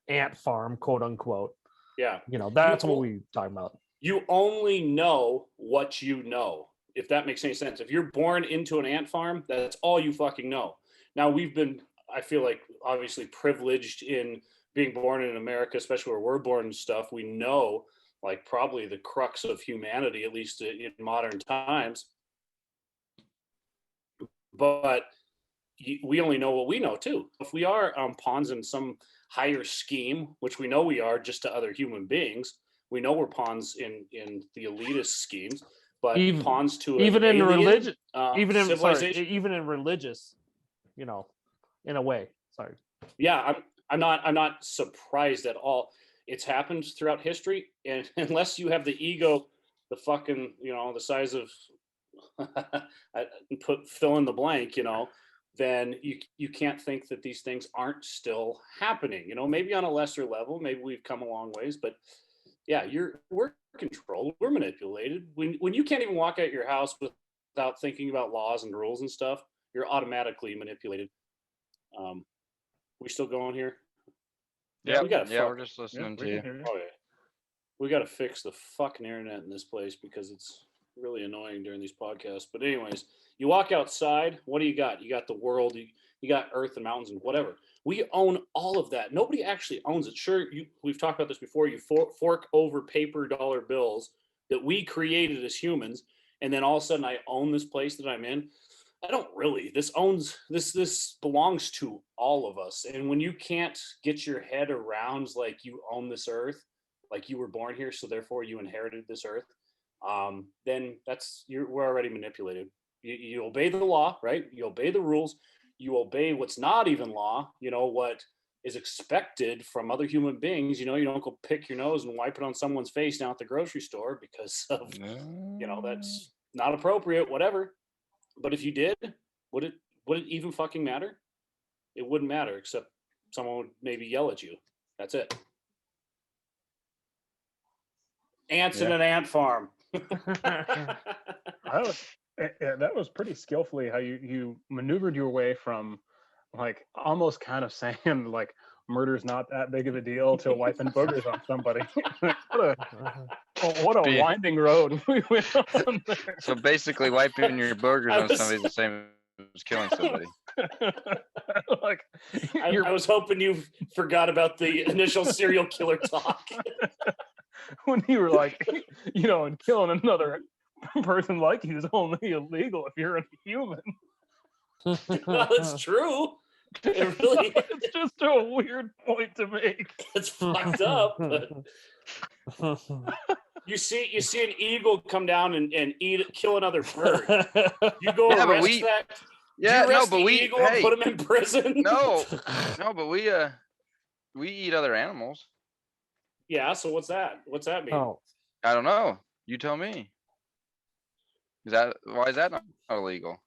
ant farm, quote unquote. Yeah. That's what we talking about. You only know what you know, if that makes any sense. If you're born into an ant farm, that's all you fucking know. Now, we've been, I feel like, obviously privileged in being born in America, especially where we're born and stuff. We know, like, probably the crux of humanity, at least in modern times. But we only know what we know, too. If we are pawns in some higher scheme, which we know we are just to other human beings, we know we're pawns in the elitist schemes, but pawns to even in religion, even in civilization, even in religious, in a way. Sorry. Yeah, I'm not surprised at all. It's happened throughout history, and unless you have the ego, the fucking the size of fill in the blank, then you can't think that these things aren't still happening. Maybe on a lesser level, maybe we've come a long ways, but yeah, we're controlled, we're manipulated. When you can't even walk out your house without thinking about laws and rules and stuff, you're automatically manipulated. We still going here? Yeah, we're just listening to you. Okay. We got to fix the fucking internet in this place because it's really annoying during these podcasts. But anyways, you walk outside, what do you got? You got the world, you got earth and mountains and whatever. We own all of that. Nobody actually owns it. Sure, we've talked about this before. You fork over paper dollar bills that we created as humans, and then all of a sudden I own this place that I'm in. I don't really. This belongs to all of us. And when you can't get your head around like you own this earth, like you were born here, so therefore you inherited this earth, then we're already manipulated. You obey the law, right? You obey the rules. You obey what's not even law. What is expected from other human beings. You don't go pick your nose and wipe it on someone's face down at the grocery store because of that's not appropriate. Whatever. But if you did, would it even fucking matter? It wouldn't matter, except someone would maybe yell at you. That's it. Ants in an ant farm. That was pretty skillfully how you maneuvered your way from, like, almost kind of saying like murder's not that big of a deal to wiping boogers on somebody. what a winding road we went on there. So basically, wiping your burgers on somebody is the same as killing somebody. Like, I was hoping you forgot about the initial serial killer talk. When you were like, and killing another person like you is only illegal if you're a human. That's true. It really it's just a weird point to make. It's fucked up. But you see an eagle come down and kill another bird. You go arrest that. Yeah, no, but eagle and put him in prison. No, but we eat other animals. Yeah, so what's that? What's that mean? Oh, I don't know. You tell me. Why is that not illegal?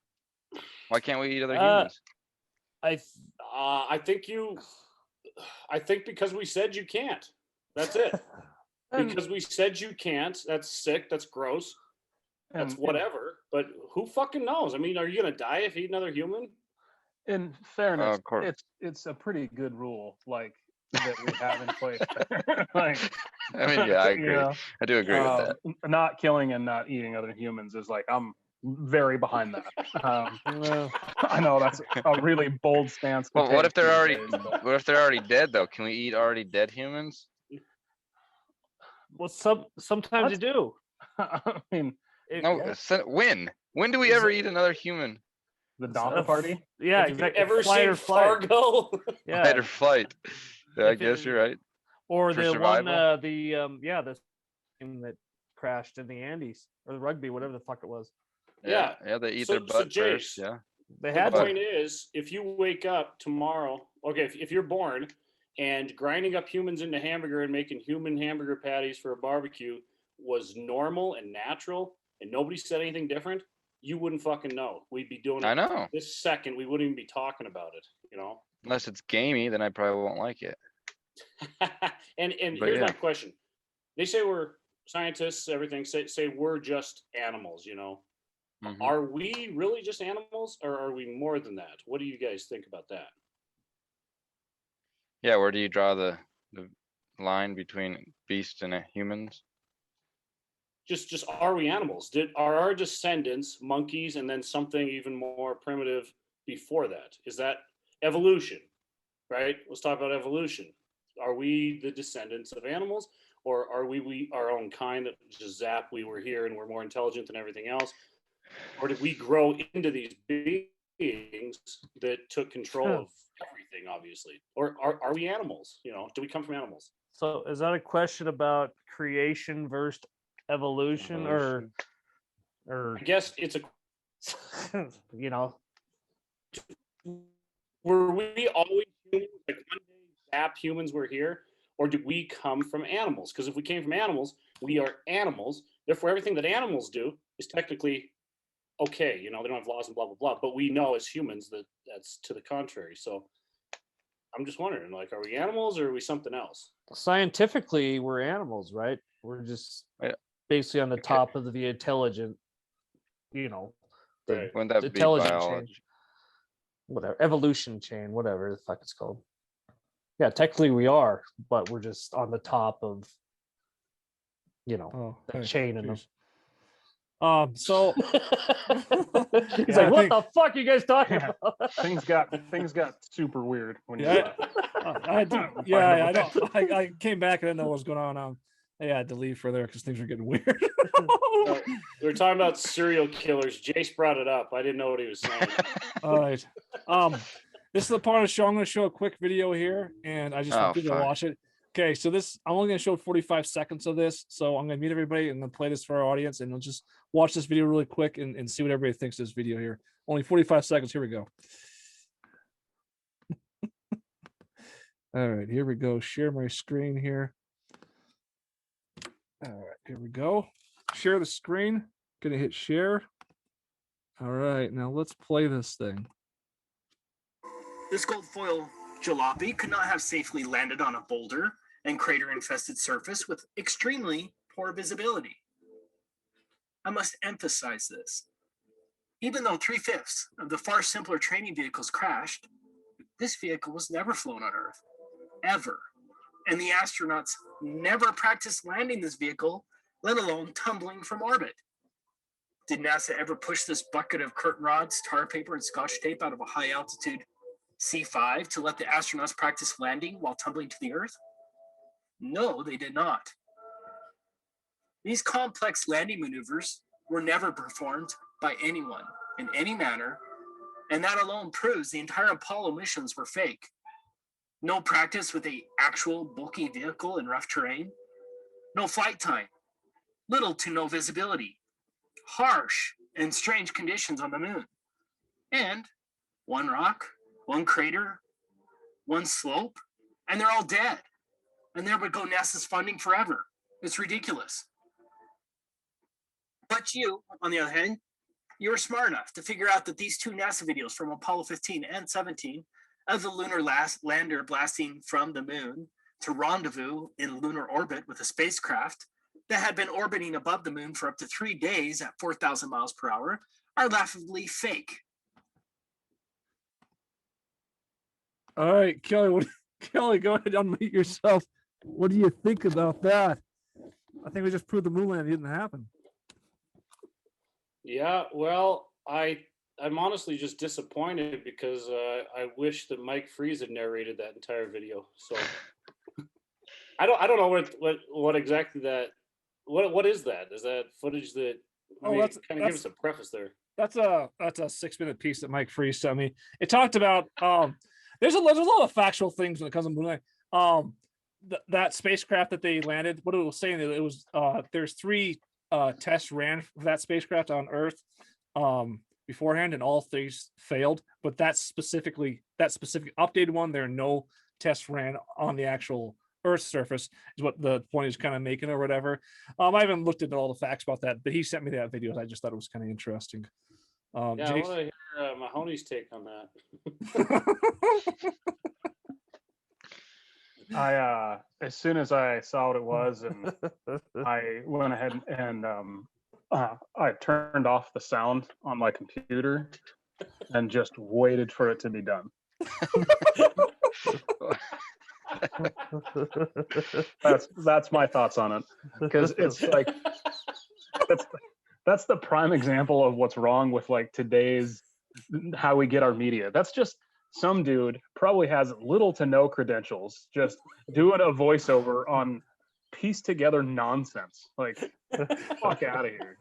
Why can't we eat other humans? I think because we said you can't. That's it. Because we said you can't. That's sick. That's gross. That's whatever. But who fucking knows? I mean, are you gonna die if you eat another human? In fairness, it's a pretty good rule, like, that we have in place. Like, I mean, yeah, I agree. I do agree with that. Not killing and not eating other humans is like, I'm very behind that. I know that's a really bold stance. Well, what if they're already dead though? Can we eat already dead humans? Well, sometimes you do. I mean, when do we ever eat another human? The Donner Party? Yeah, exactly. Ever seen Fargo? Yeah, fight or flight. Yeah, I guess you're right. Or For the survival? one, the thing that crashed in the Andes, or the rugby, whatever the fuck it was. Yeah, they eat their butt first. Yeah. They the had point is, if you wake up tomorrow, okay, if you're born and grinding up humans into hamburger and making human hamburger patties for a barbecue was normal and natural, and nobody said anything different, you wouldn't fucking know. We'd be doing it. I know. This second, we wouldn't even be talking about it. Unless it's gamey, then I probably won't like it. and here's my question: they say we're scientists, everything. Say we're just animals, Mhm. Are we really just animals, or are we more than that? What do you guys think about that? Yeah, where do you draw the line between beasts and humans? Just are we animals? Are our descendants monkeys and then something even more primitive before that? Is that evolution? Right? Let's talk about evolution. Are we the descendants of animals, or are we our own kind that just zap, we were here and we're more intelligent than everything else? Or did we grow into these beings that took control of everything, obviously? Or are we animals? You know, do we come from animals? So is that a question about creation versus evolution, or I guess it's a you know? were we always humans? Like one day, zap, humans were here, or did we come from animals? Because if we came from animals, we are animals. Therefore, everything that animals do is technically okay. You know, they don't have laws and blah blah blah. But we know as humans that that's to the contrary. So I'm just wondering, like, are we animals or are we something else? Scientifically, we're animals, right? We're just Yeah. basically on the top of the intelligent, you know, the Right. Wouldn't that be intelligent biology? chain, whatever, evolution chain, whatever the fuck it's called. Yeah, technically we are, but we're just on the top of, you know, Oh, the hey, chain in them. geez. So He's Yeah, like, I "What think- the fuck are you guys talking Yeah. about?" things got super weird when you Yeah. left. I did, Find yeah, out I what know. that- I came back and didn't know what was going on. Yeah, I had to leave for there because things were getting weird. So, we were talking about serial killers. Jace brought it up. I didn't know what he was saying. All right. This is the part of the show. I'm going to show a quick video here, and I just want Oh, people to fuck. watch it. Okay, so this I'm only going to show 45 seconds of this. So I'm going to mute everybody and then play this for our audience, and we'll just watch this video really quick and see what everybody thinks of this video here. Only 45 seconds. Here we go. All right, here we go. Share my screen here. All right, here we go. Share the screen. Gonna hit share. All right, now let's play this thing. This gold foil jalopy could not have safely landed on a boulder and crater-infested surface with extremely poor visibility. I must emphasize this. Even though 3/5 of the far simpler training vehicles crashed, this vehicle was never flown on Earth, ever. And the astronauts never practiced landing this vehicle, let alone tumbling from orbit. Did NASA ever push this bucket of curtain rods, tar paper, and scotch tape out of a high altitude C5 to let the astronauts practice landing while tumbling to the Earth? No, they did not. These complex landing maneuvers were never performed by anyone in any manner, and that alone proves the entire Apollo missions were fake. No practice with an actual bulky vehicle in rough terrain, no flight time, little to no visibility, harsh and strange conditions on the moon, and one rock, one crater, one slope, and they're all dead. And there would go NASA's funding forever. It's ridiculous. But you, on the other hand, you were smart enough to figure out that these two NASA videos from Apollo 15 and 17 of the lunar lander blasting from the moon to rendezvous in lunar orbit with a spacecraft that had been orbiting above the moon for up to 3 days at 4,000 miles per hour are laughably fake. All right, Kelly. Kelly, go ahead and unmute yourself. What do you think about that? I think we just proved the moon landing didn't happen. Yeah, well, I'm honestly just disappointed because I wish that Mike Freeze had narrated that entire video. So I don't know what exactly that what is that? Is that footage that That's kind of give us a preface there. That's a 6-minute piece that Mike Freeze sent me. It talked about there's a lot of factual things when it comes to moon landing. That spacecraft that they landed, what it was saying that it was there's 3 tests ran for that spacecraft on Earth beforehand, and all 3 failed. But that specific updated one, there are no tests ran on the actual Earth's surface, is what the point is kind of making or whatever. I haven't looked into all the facts about that, but he sent me that video, and I just thought it was kind of interesting. Yeah, I Jace? want to hear Mahoney's take on that. I as soon as I saw what it was, and I went ahead and I turned off the sound on my computer and just waited for it to be done. That's my thoughts on it, because it's like that's the prime example of what's wrong with like today's how we get our media. That's just some dude probably has little to no credentials just doing a voiceover on pieced together nonsense. Like, fuck out of here.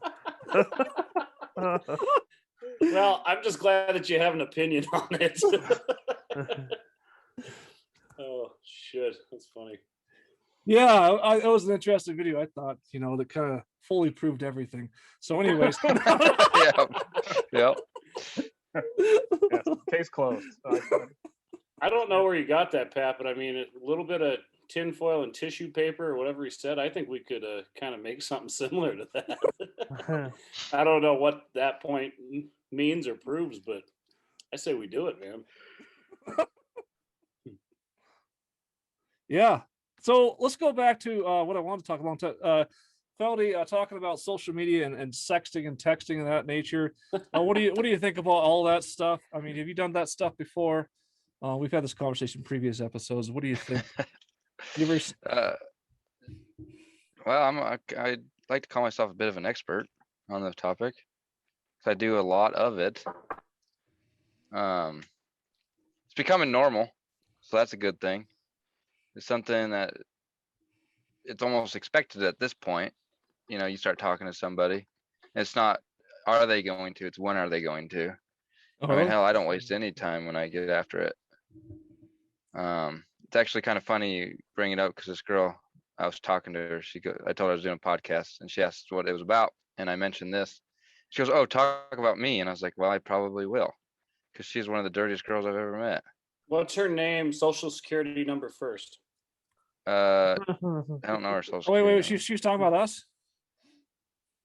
Well, I'm just glad that you have an opinion on it. Oh shit, that's funny. Yeah, it was an interesting video. I thought, that kind of fully proved everything. So, anyways, Yep. Yes, case closed. I don't know where you got that, Pat, but I mean, a little bit of tinfoil and tissue paper or whatever he said, I think we could kind of make something similar to that. I don't know what that point means or proves, but I say we do it, man. Yeah. So let's go back to what I want to talk about. Felde, talking about social media and sexting and texting and that nature. What do you think about all that stuff? I mean, have you done that stuff before? We've had this conversation in previous episodes. What do you think? You ever... Well, I'd like to call myself a bit of an expert on the topic, because I do a lot of it. It's becoming normal, so that's a good thing. It's something that it's almost expected at this point. You start talking to somebody. It's not, are they going to? It's when are they going to? I mean, hell, I don't waste any time when I get after it. It's actually kind of funny you bring it up, because this girl, I was talking to her. I told her I was doing a podcast, and she asked what it was about, and I mentioned this. She goes, "Oh, talk about me," and I was like, "Well, I probably will," because she's one of the dirtiest girls I've ever met. What's her name? Social security number first. I don't know her social. Oh, wait. She was talking about us.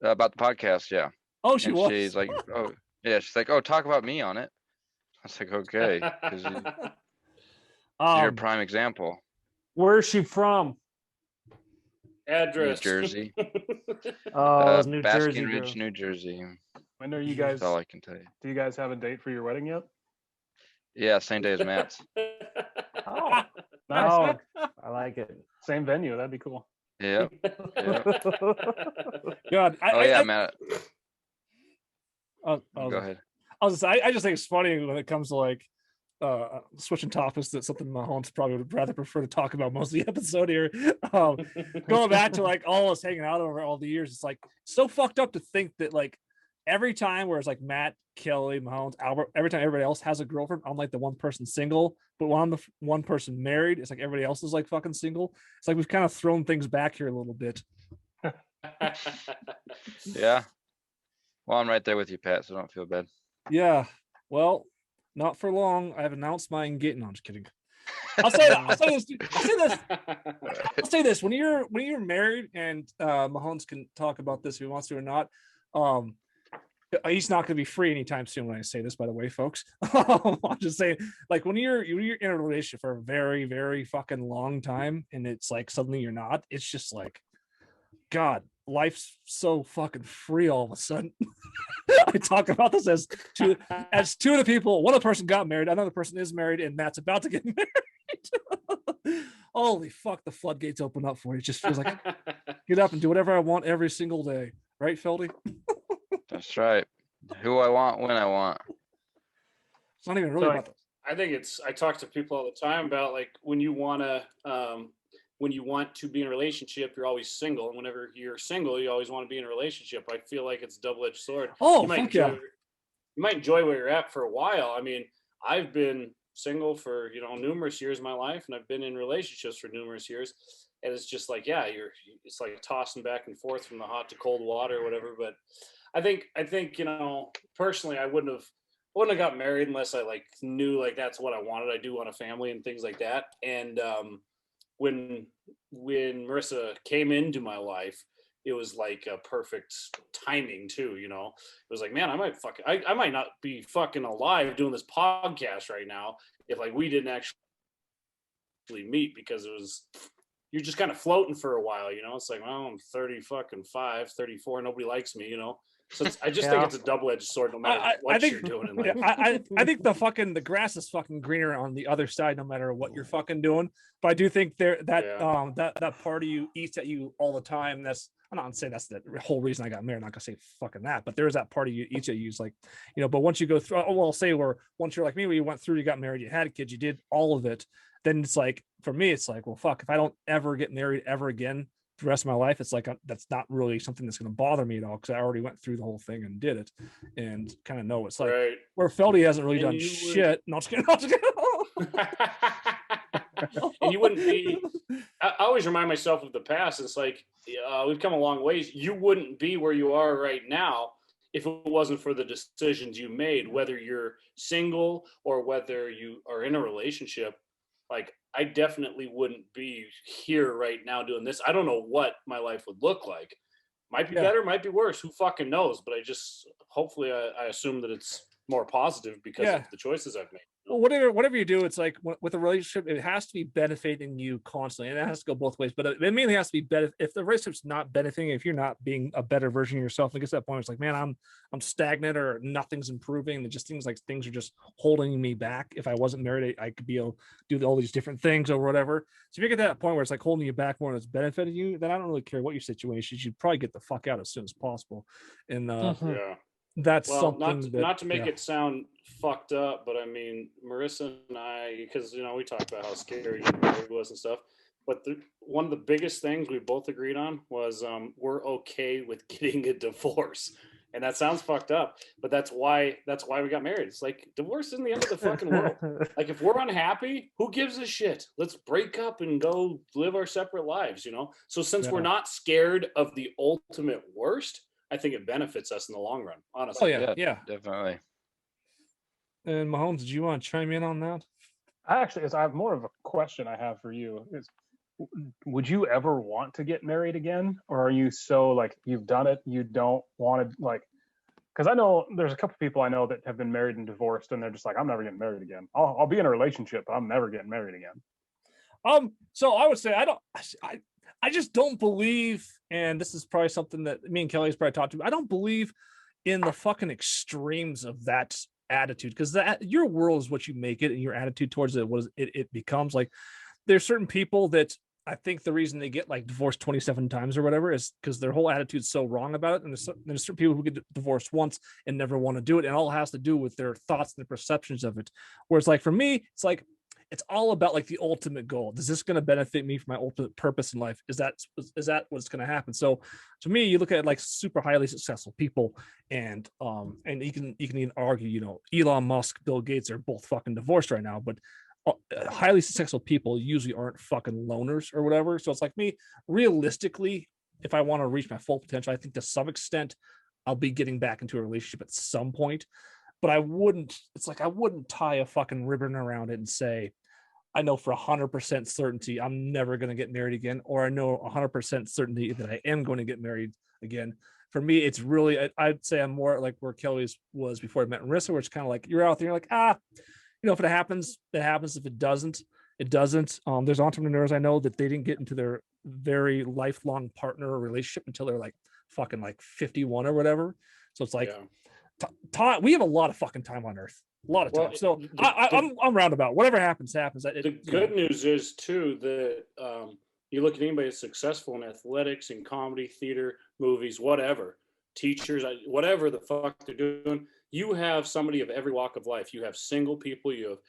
About the podcast, yeah. Oh, she was. She's like, "Oh, yeah." She's like, "Oh, talk about me on it." I was like, "Okay," because you're a prime example. Where's she from? Address. New Jersey. New Basking Jersey. Ridge, New Jersey. When are you guys? That's all I can tell you. Do you guys have a date for your wedding yet? Yeah, same day as Matt's. Oh, Nice. oh, I like it. Same venue. That'd be cool. Yeah. God. Matt. Go ahead. I just think it's funny when it comes to like switching topics. That's something Mahomes probably would rather prefer to talk about most of the episode here. Going back to like all us hanging out over all the years, it's like so fucked up to think that like every time where it's like Matt, Kelly, Mahomes, Albert, every time everybody else has a girlfriend, I'm like the one person single, but when I'm the one person married, it's like everybody else is like fucking single. It's like we've kind of thrown things back here a little bit. Yeah. Well, I'm right there with you, Pat, so don't feel bad. Yeah. Well, not for long. I've announced my engagement. No, I'm just kidding. I'll say this. When you're married, and Mahomes can talk about this if he wants to or not. He's not going to be free anytime soon when I say this, by the way, folks. I'm just saying, like when you're in a relationship for a very, very fucking long time, and it's like suddenly you're not, it's just like, God, life's so fucking free all of a sudden. I talk about this as two of the people. One person got married, another person is married, and Matt's about to get married. Holy fuck, the floodgates open up for you. It just feels like get up and do whatever I want every single day. Right, Felde? That's right. Who I want, when I want. It's not even really about that. I think I talk to people all the time about like when you want to be in a relationship, you're always single. And whenever you're single, you always want to be in a relationship. I feel like it's a double-edged sword. Oh, you might enjoy where you're at for a while. I mean, I've been single for, numerous years of my life, and I've been in relationships for numerous years. And it's just like, yeah, it's like tossing back and forth from the hot to cold water or whatever. But I think, personally, I wouldn't have got married unless I like knew like that's what I wanted. I do want a family and things like that. And when Marissa came into my life, it was like a perfect timing too. It was like, man, I might not be fucking alive doing this podcast right now if like we didn't actually meet, because it was you're just kind of floating for a while, it's like, well, I'm 34, nobody likes me, so I just think it's a double-edged sword, no matter what you're doing in life. I think the grass is fucking greener on the other side, no matter what you're fucking doing. But I do think that part of you eats at you all the time. I'm not saying that's the whole reason I got married. I'm not gonna say fucking that, but there's that part of you eats at you. It's like, but once you go through, once you're like me, where you went through, you got married, you had kids, you did all of it. Then it's like, for me, it's like, well, fuck, if I don't ever get married ever again the rest of my life, it's like that's not really something that's going to bother me at all, because I already went through the whole thing and did it and kind of know. It's like where Felde hasn't really done shit. No, just kidding. And you wouldn't be. I always remind myself of the past. It's like we've come a long ways. You wouldn't be where you are right now if it wasn't for the decisions you made, whether you're single or whether you are in a relationship. Like, I definitely wouldn't be here right now doing this. I don't know what my life would look like. Might be better, might be worse. Who fucking knows? But hopefully I assume that it's more positive because of the choices I've made. Well, whatever you do, it's like with a relationship, it has to be benefiting you constantly, and it has to go both ways. But it mainly has to be better. If the relationship's not benefiting, if you're not being a better version of yourself, it gets to that point. It's like, man, I'm stagnant, or nothing's improving. And just things are just holding me back. If I wasn't married, I could be able to do all these different things or whatever. So if you get to that point where it's like holding you back more than it's benefiting you, then I don't really care what your situation is. You'd probably get the fuck out as soon as possible. And that's something not to make it sound fucked up, but I mean, Marissa and I, because we talked about how scary it was and stuff, but one of the biggest things we both agreed on was we're okay with getting a divorce. And that sounds fucked up, but that's why we got married. It's like, divorce isn't the end of the fucking world. Like, if we're unhappy, who gives a shit? Let's break up and go live our separate lives, So since we're not scared of the ultimate worst, I think it benefits us in the long run, honestly. Oh, yeah. Definitely. And Mahomes, did you want to chime in on that? I have more of a question I have for you. Would you ever want to get married again? Or are you so, like, you've done it, you don't want to, like, because I know there's a couple people I know that have been married and divorced, and they're just like, I'm never getting married again. I'll be in a relationship, but I'm never getting married again. So I would say I just don't believe, and this is probably something that me and Kelly's probably talked to. I don't believe in the fucking extremes of that attitude, because your world is what you make it, and your attitude towards it becomes. Like, there's certain people that I think the reason they get like divorced 27 times or whatever is because their whole attitude's so wrong about it. And there's certain people who get divorced once and never want to do it, and all has to do with their thoughts and their perceptions of it. Whereas, like, for me, it's like, it's all about like the ultimate goal. Is this going to benefit me for my ultimate purpose in life? Is that what's going to happen? So to me, you look at like super highly successful people, and you can even argue, Elon Musk, Bill Gates are both fucking divorced right now, but highly successful people usually aren't fucking loners or whatever. So it's like, me, realistically, if I want to reach my full potential, I think to some extent I'll be getting back into a relationship at some point. But I wouldn't tie a fucking ribbon around it and say, I know for 100% certainty I'm never going to get married again, or I know 100% certainty that I am going to get married again. For me, it's really, I'd say I'm more like where Kelly's was before I met Marissa, where it's kind of like, you're out there, you're like, if it happens, it happens. If it doesn't, it doesn't. There's entrepreneurs I know that they didn't get into their very lifelong partner or relationship until they're like fucking like 51 or whatever. So it's like, we have a lot of fucking time on earth, a lot of time. So I'm roundabout. Whatever happens. The good news is too that you look at anybody that's successful in athletics and comedy, theater, movies, whatever, teachers, whatever the fuck they're doing. You have somebody of every walk of life. You have single people. You have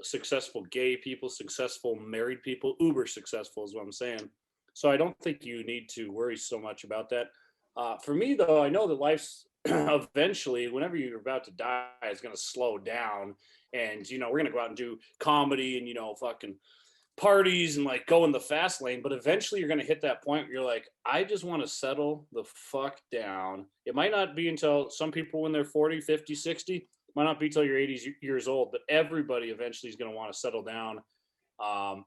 successful gay people, successful married people, uber successful is what I'm saying. So I don't think you need to worry so much about that. For me, though, I know that life's eventually, whenever you're about to die, it's going to slow down, and we're going to go out and do comedy and fucking parties and like go in the fast lane, but eventually you're going to hit that point where you're like, I just want to settle the fuck down. It might not be until some people when they're 40, 50, 60, might not be till you're 80 years old, but everybody eventually is going to want to settle down.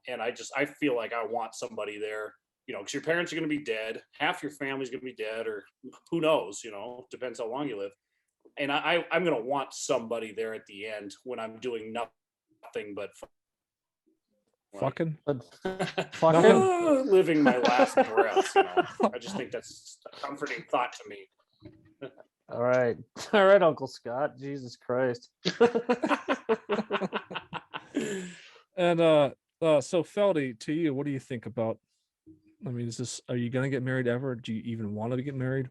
And I feel like I want somebody there, because your parents are going to be dead. Half your family's going to be dead, or who knows, depends how long you live. And I'm going to want somebody there at the end when I'm doing nothing but Fucking. Fucking. Living my last breath. I just think that's a comforting thought to me. All right, Uncle Scott. Jesus Christ. And so Feldy, to you, what do you think about? I mean, are you gonna get married ever? Do you even want to get married?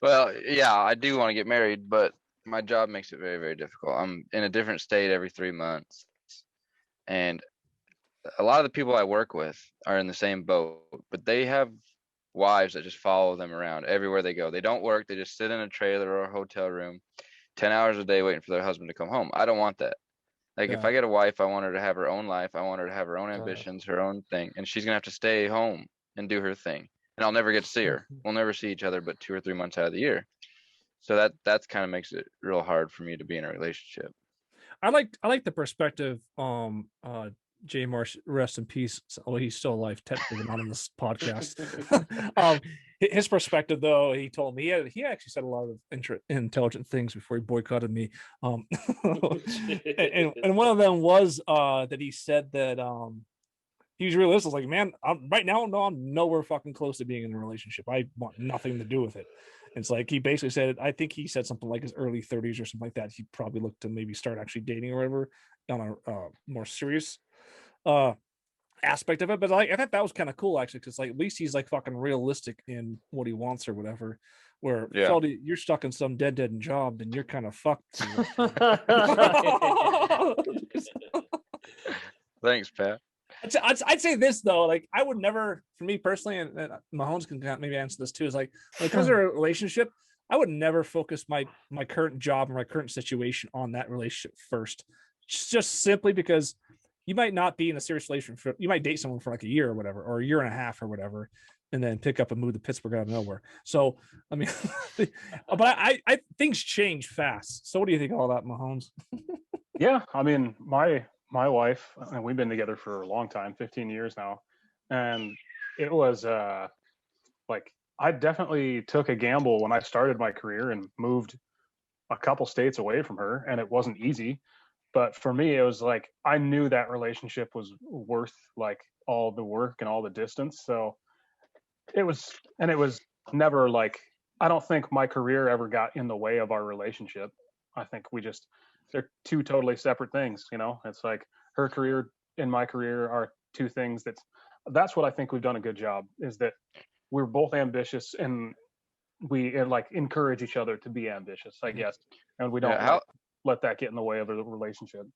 Well, yeah, I do want to get married, but my job makes it very, very difficult. I'm in a different state every 3 months, and a lot of the people I work with are in the same boat, but they have wives that just follow them around everywhere they go. They don't work. They just sit in a trailer or a hotel room 10 hours a day waiting for their husband to come home. I don't want that. Like, if I get a wife, I want her to have her own life. I want her to have her own ambitions, her own thing. And she's going to have to stay home and do her thing. And I'll never get to see her. We'll never see each other but 2 or 3 months out of the year. So that's kind of makes it real hard for me to be in a relationship. I like the perspective. Jay Marsh, rest in peace. Oh, he's still alive, technically not on this podcast. His perspective, though, he told me he actually said a lot of intelligent things before he boycotted me. And one of them was that he said that he was realistic. Like, man, right now, no, I'm nowhere fucking close to being in a relationship. I want nothing to do with it. It's like he basically said, I think he said something like his early 30s or something like that. He probably looked to maybe start actually dating or whatever on a more serious aspect of it. But like, I thought that was kind of cool actually, because like at least he's like fucking realistic in what he wants or whatever. Where Feldy, you're stuck in some dead job, and you're kind of fucked. Thanks, Pat. I'd say this though, like I would never, for me personally, and Mahomes can maybe answer this too, is like when it comes to a relationship, I would never focus my current job or my current situation on that relationship first, just simply because you might not be in a serious relationship. You might date someone for like a year or whatever, or a year and a half or whatever, and then pick up and move to Pittsburgh out of nowhere. So I mean, but I things change fast. So what do you think of all that, Mahomes? Yeah, I mean, my wife, and we've been together for a long time, 15 years now, and it was like I definitely took a gamble when I started my career and moved a couple states away from her, and it wasn't easy. But for me, it was like I knew that relationship was worth like all the work and all the distance. So it was never like, I don't think my career ever got in the way of our relationship. I think they're two totally separate things, It's like her career and my career are two things that's what I think we've done a good job, is that we're both ambitious and we like encourage each other to be ambitious, I guess. And we don't let that get in the way of the relationship.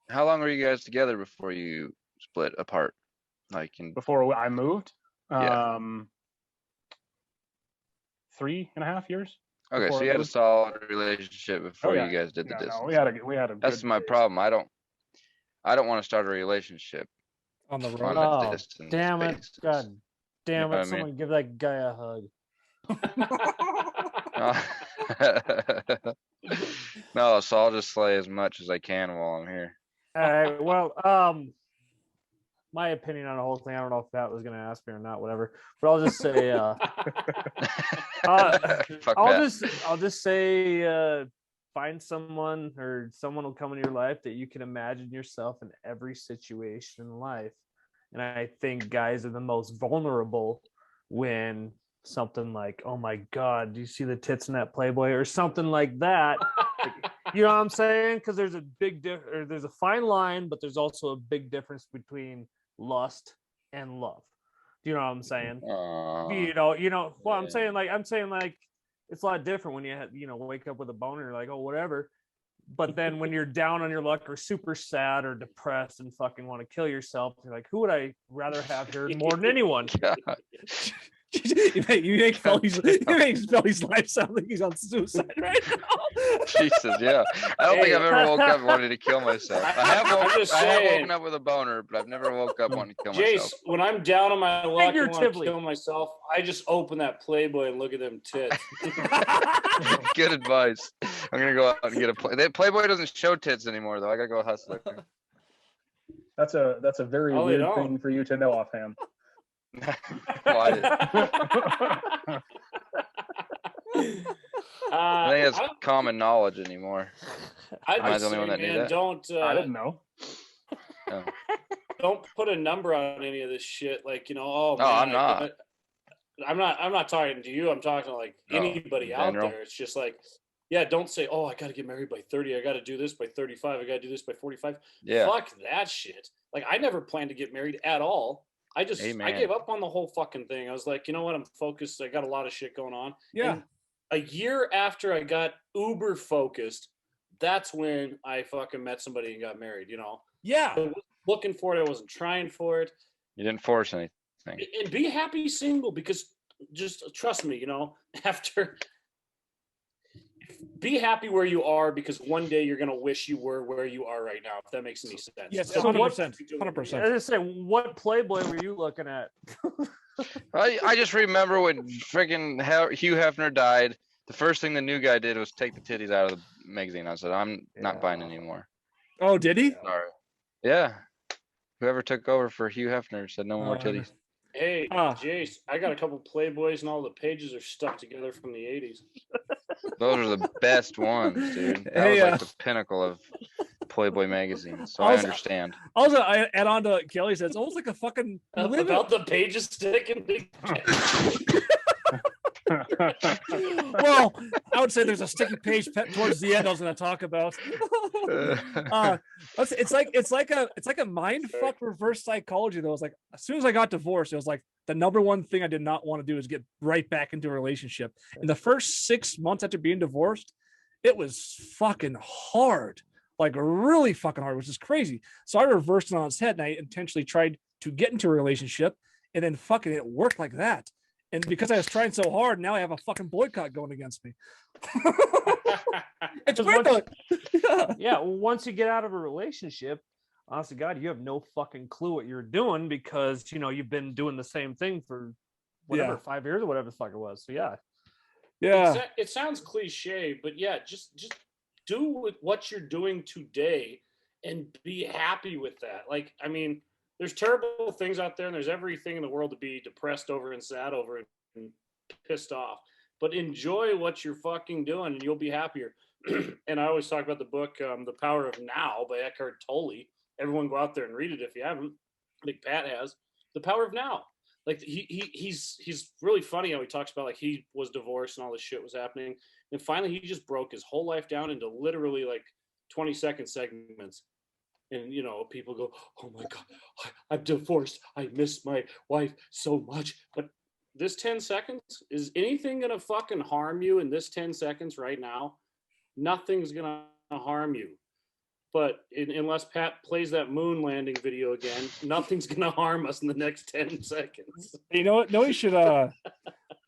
How long were you guys together before you split apart? Before I moved? Yeah. 3.5 years. Okay, so you had a solid relationship before you guys did the distance. No, we had a That's my problem. I don't want to start a relationship on the road. On a distance damn it. basis. God damn it. I Someone mean? give that guy a hug. No, so I'll just slay as much as I can while I'm here. All right. Well, my opinion on the whole thing, I don't know if Pat was going to ask me or not, whatever. But I'll just say, I'll just say, find someone, or someone will come in your life that you can imagine yourself in every situation in life. And I think guys are the most vulnerable when something like, oh my God, do you see the tits in that Playboy, or something like that? You know what I'm saying? Because there's a there's a fine line, but there's also a big difference between lust and love. Do you know what I'm saying? Well, I'm saying like it's a lot different when you wake up with a boner, you're like, oh, whatever. But then when you're down on your luck or super sad or depressed and fucking want to kill yourself, you're like, who would I rather have here more than anyone? You make Feldy's life sound like he's on suicide right now. Jesus, yeah. I don't think I've ever woke up wanting to kill myself. I have woken up with a boner, but I've never woke up wanting to kill myself. Jace, when I'm down on my luck and want to kill myself, I just open that Playboy and look at them tits. Good advice. I'm gonna go out and get a Playboy doesn't show tits anymore, though. I gotta go hustling. That's a very weird thing for you to know offhand. I think it's common knowledge anymore. Am I the only one that knew that? I didn't know. Oh. Don't put a number on any of this shit. Like, oh, No, I'm not. I'm not talking to you. I'm talking to like anybody out there. It's just like, yeah, don't say, oh, I got to get married by 30. I got to do this by 35. I got to do this by 45. Yeah. Fuck that shit. Like, I never planned to get married at all. I gave up on the whole fucking thing. I was like, you know what? I'm focused. I got a lot of shit going on. Yeah. And a year after I got uber focused, that's when I fucking met somebody and got married, Yeah. I wasn't looking for it. I wasn't trying for it. You didn't force anything. And be happy single, because just trust me, after be happy where you are, because one day you're going to wish you were where you are right now, if that makes any sense. Yes, So 100%. 100%. I was say, what Playboy were you looking at? I just remember when freaking Hugh Hefner died, the first thing the new guy did was take the titties out of the magazine. I said, I'm not buying anymore. Oh, did he? Sorry. Yeah. Whoever took over for Hugh Hefner said no more titties. Hey, Jace, I got a couple Playboys and all the pages are stuck together from the 80s. Those are the best ones, dude. That was like the pinnacle of Playboy magazine. So I understand. Also, I add on to Kelly said, it's almost like a fucking about the pages sticking. Well, I would say there's a sticky page towards the end I was going to talk about. It's like a mind fuck reverse psychology though. It's like, as soon as I got divorced, it was like the number one thing I did not want to do is get right back into a relationship. In the first 6 months after being divorced, it was fucking hard, like really fucking hard, which is crazy. So I reversed it on its head and I intentionally tried to get into a relationship, and then fucking it worked like that. And because I was trying so hard, now I have a fucking boycott going against me. It's weird though. Yeah, once you get out of a relationship, honest to God, you have no fucking clue what you're doing, because you've been doing the same thing for 5 years or whatever the fuck it was. So yeah. It sounds cliche, but yeah, just do what you're doing today and be happy with that. Like, I mean, there's terrible things out there, and there's everything in the world to be depressed over and sad over and pissed off. But enjoy what you're fucking doing, and you'll be happier. And I always talk about the book, The Power of Now by Eckhart Tolle. Everyone go out there and read it if you haven't. I think Pat has. The Power of Now. Like he's really funny how he talks about like he was divorced and all this shit was happening, and finally he just broke his whole life down into literally like 20-second segments. And people go, oh my God, I'm divorced. I miss my wife so much. But this 10 seconds, is anything gonna fucking harm you in this 10 seconds right now? Nothing's gonna harm you. But unless Pat plays that moon landing video again, nothing's gonna harm us in the next 10 seconds. You know what? No, you should the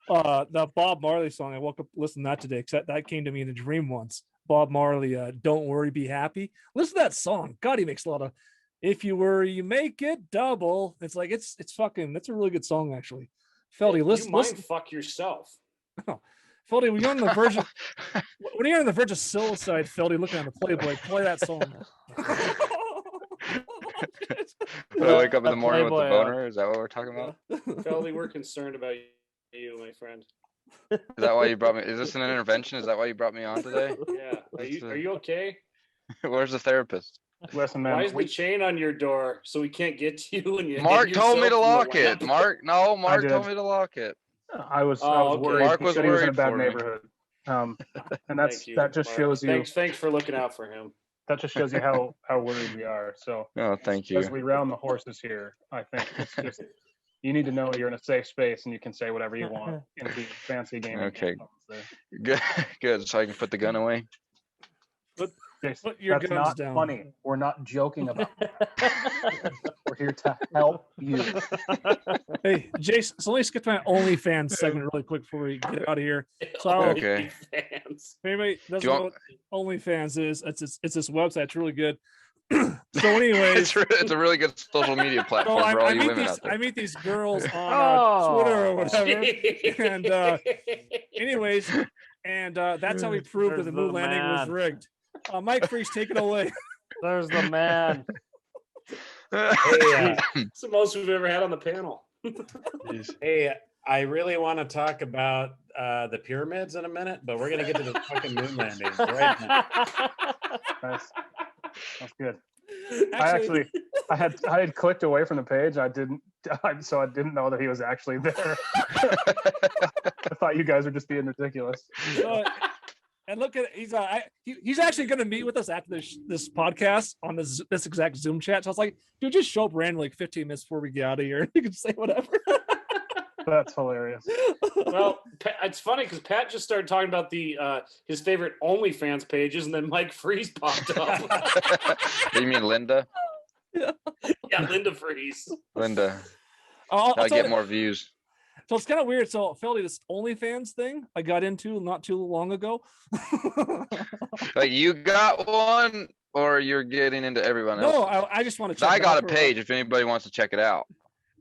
Bob Marley song. I woke up listening to that today, because that came to me in a dream once. Bob Marley, Don't Worry, Be Happy. Listen to that song. God, he makes a lot of, if you worry, you make it double. It's like, it's fucking, that's a really good song, actually. Feldy, listen. Fuck yourself. Feldy, when you're on the verge of suicide, Feldy, looking at the Playboy, play that song. When I wake up in the morning with the boner, is that what we're talking about? Feldy, we're concerned about you, my friend. Is that why you brought me? Is this an intervention? Is that why you brought me on today? Yeah. Are you okay? Where's the therapist? Listen, man. Why is the chain on your door so we can't get to you? And Mark told me to lock it. Mark told me to lock it. I was worried. Mark was he was in a worried bad for me. neighborhood. And that just Mark. shows you. Thanks for looking out for him. That just shows you how worried we are. So thank you. as we round the horses here, I think it's just you need to know you're in a safe space and you can say whatever you want in the fancy game. Okay. Good. So I can put the gun away. Put your That's guns not down. funny. We're not joking about it. We're here to help you. Hey, Jace, so let me skip to my OnlyFans segment really quick before we get out of here. So Okay. Fans. if anybody doesn't know what OnlyFans is, it's this website. It's really good. So anyways, it's a really good social media platform for all you women out there. I meet these girls on Twitter or whatever. And anyways, that's how we proved that the moon landing was rigged. Mike Freeze, take it away. There's the man. Hey, It's the most we've ever had on the panel. hey, I really want to talk about the pyramids in a minute, but we're gonna get to the fucking moon landing right now. That's good. Actually, I had clicked away from the page. I didn't know that he was actually there. I thought you guys were just being ridiculous. And look at he's actually going to meet with us after this podcast on this exact Zoom chat. So I was like, dude, just show up randomly like 15 minutes before we get out of here. You can say whatever. That's hilarious. Well, it's funny because Pat just started talking about his favorite OnlyFans pages, and then Mike Freeze popped up. You mean Linda? Yeah, Linda Freeze. Linda. I'll get more views. So it's kind of weird. So Felde, this OnlyFans thing I got into not too long ago. Like you got one, or you're getting into everyone else? No, I just want to check. I got a page if anybody wants to check it out.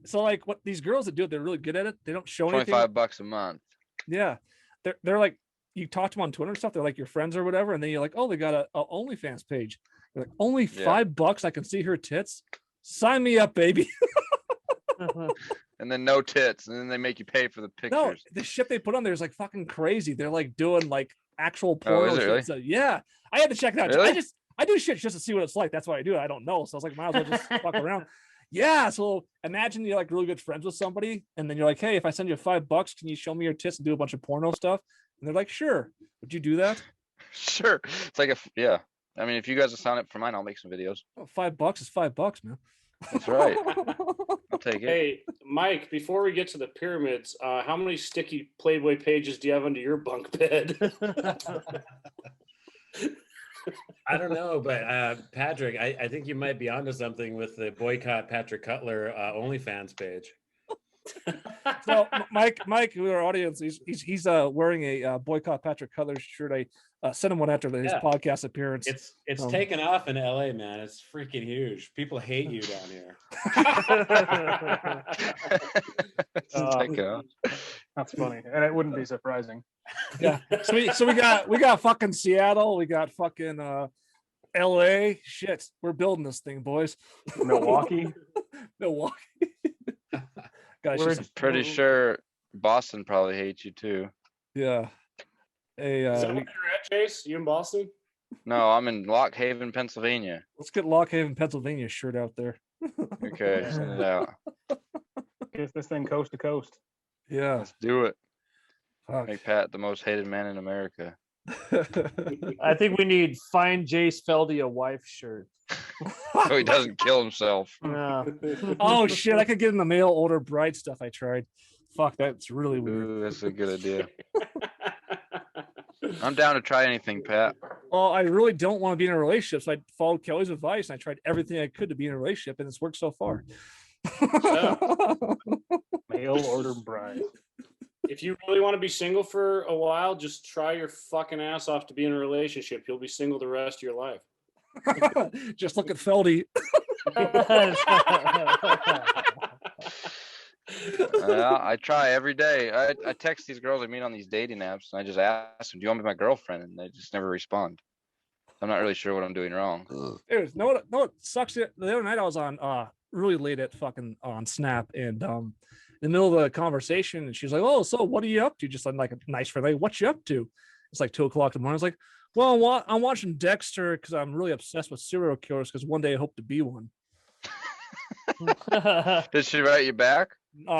So like what these girls that do it, they're really good at it. They don't show anything. $25 a month. Yeah, they're like, you talk to them on Twitter and stuff. They're like your friends or whatever, and then you're like, oh, they got a OnlyFans page. You're like, only $5. I can see her tits. Sign me up, baby. And then no tits, and then they make you pay for the pictures. No, the shit they put on there is like fucking crazy. They're like doing like actual porno shit. Really? So, yeah, I had to check it out. Really? I do shit just to see what it's like. That's why I do it. I don't know, so I was like, might as well just fuck around. Yeah, so imagine you're like really good friends with somebody, and then you're like, hey, if I send you $5, can you show me your tits and do a bunch of porno stuff? And they're like, sure. Would you do that? Sure. It's like I mean, if you guys will sign up for mine, I'll make some videos. Oh, $5 is $5, man. That's right. I'll take it. Hey, Mike, before we get to the pyramids, how many sticky Playboy pages do you have under your bunk bed? I don't know, but Patrick, I think you might be onto something with the boycott Patrick Cutler OnlyFans page. So Mike, our audience, he's wearing a boycott Patrick Cutler shirt. I sent him one after his podcast appearance. It's taken off in LA, man. It's freaking huge. People hate you down here. That's funny, and it wouldn't be surprising. Yeah. So we got fucking Seattle. We got fucking LA. Shit, we're building this thing, boys. Milwaukee. We're pretty sure Boston probably hates you too. Yeah. Hey, is that where you're at, Jace? You in Boston? No, I'm in Lock Haven, Pennsylvania. Let's get Lock Haven, Pennsylvania shirt out there. Okay, send it out. Get this thing coast to coast. Yeah. Let's do it. Fuck. Make Pat the most hated man in America. I think we need Find Jace Felde a wife shirt. So he doesn't kill himself. Yeah. Oh shit! I could get in the mail order bride stuff. I tried. Fuck, that's really weird. Ooh, that's a good idea. I'm down to try anything, Pat. Well, I really don't want to be in a relationship, so I followed Kelly's advice and I tried everything I could to be in a relationship, and it's worked so far. Mail order bride. If you really want to be single for a while, just try your fucking ass off to be in a relationship. You'll be single the rest of your life. Just look at Felde. I try every day. I text these girls I meet on these dating apps, and I just ask them, "Do you want to be my girlfriend?" And they just never respond. I'm not really sure what I'm doing wrong. Dude, no, it sucks. The other night I was on really late at fucking on Snap, and in the middle of the conversation, and she's like, "Oh, so what are you up to?" Just like a nice friend, like, "What you up to?" It's like 2:00 in the morning. I was like, "Well, I'm watching Dexter because I'm really obsessed with serial killers because one day I hope to be one." Did she write you back?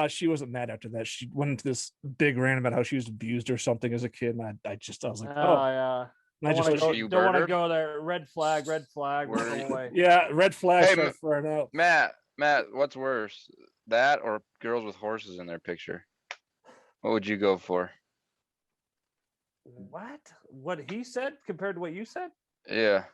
She wasn't mad after that. She went into this big rant about how she was abused or something as a kid, and I was like, "Oh, yeah." I just don't want to go there. Red flag. Go away. Yeah, red flag. Hey, for now. Matt, what's worse, that or girls with horses in their picture? What would you go for? What he said compared to what you said? Yeah.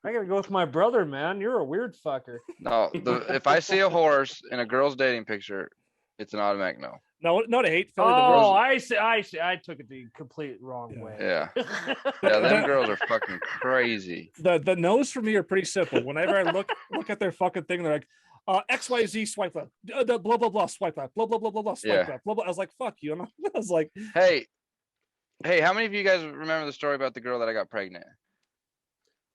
I gotta go with my brother, man. You're a weird fucker. No, if I see a horse in a girl's dating picture, it's an automatic no. No, not a hate. Oh, I see. I took it the complete wrong way. Yeah. Yeah, them girls are fucking crazy. The no's for me are pretty simple. Whenever I look at their fucking thing, they're like, XYZ swipe left, blah blah blah swipe left, blah blah blah blah blah swipe left, blah blah. I was like, fuck you. And I was like, hey, how many of you guys remember the story about the girl that I got pregnant?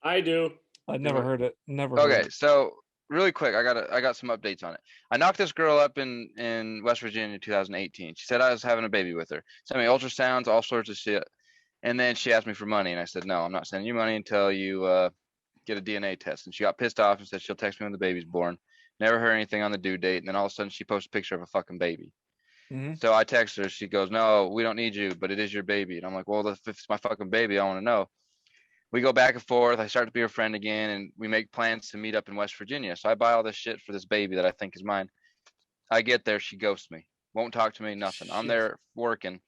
I do. I never heard it. Never. Okay, heard it. So really quick, I got some updates on it. I knocked this girl up in West Virginia in 2018. She said I was having a baby with her. Sent me ultrasounds, all sorts of shit. And then she asked me for money, and I said, no, I'm not sending you money until you get a DNA test. And she got pissed off and said she'll text me when the baby's born. Never heard anything on the due date. And then all of a sudden she posts a picture of a fucking baby. Mhm. So I text her. She goes, "No, we don't need you, but it is your baby." And I'm like, "Well, if it's my fucking baby, I want to know." We go back and forth. I start to be her friend again, and we make plans to meet up in West Virginia. So I buy all this shit for this baby that I think is mine. I get there, she ghosts me, won't talk to me, nothing. I'm there working,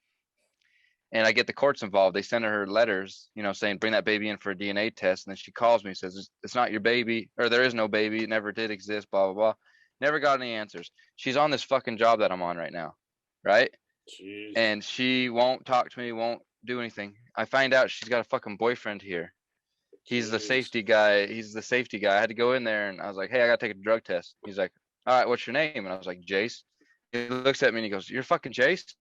and I get the courts involved. They send her letters, saying bring that baby in for a DNA test. And then she calls me, says it's not your baby, or there is no baby, it never did exist, blah blah blah. Never got any answers. She's on this fucking job that I'm on right now, right? Jeez. And she won't talk to me, won't do anything. I find out she's got a fucking boyfriend here. He's the safety guy. I had to go in there and I was like, "Hey, I gotta take a drug test." He's like, "All right, what's your name?" And I was like, "Jace." He looks at me and he goes, "You're fucking Jace?"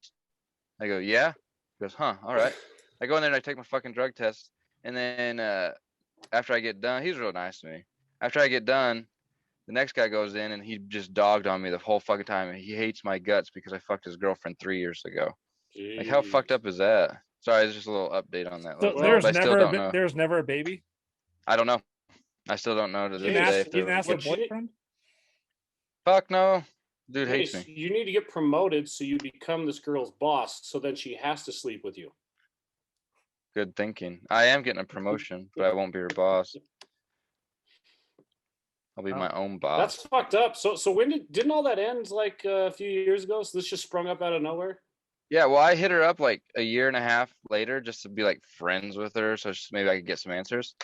I go, "Yeah." He goes, "Huh, all right." I go in there and I take my fucking drug test. And then after I get done, he's real nice to me. After I get done, the next guy goes in and he just dogged on me the whole fucking time. And he hates my guts because I fucked his girlfriend 3 years ago. Like, how fucked up is that? Sorry, it's just a little update on that. So Well, there's never a baby. I don't know. I still don't know to this You day. didn't ask her boyfriend. Fuck no. Dude hates Jace, me. you need to get promoted so you become this girl's boss. So then she has to sleep with you. Good thinking. I am getting a promotion, but I won't be her boss. I'll be my own boss. That's fucked up. So when didn't all that end like a few years ago? So this just sprung up out of nowhere. Yeah, well, I hit her up like a year and a half later just to be like friends with her, so maybe I could get some answers.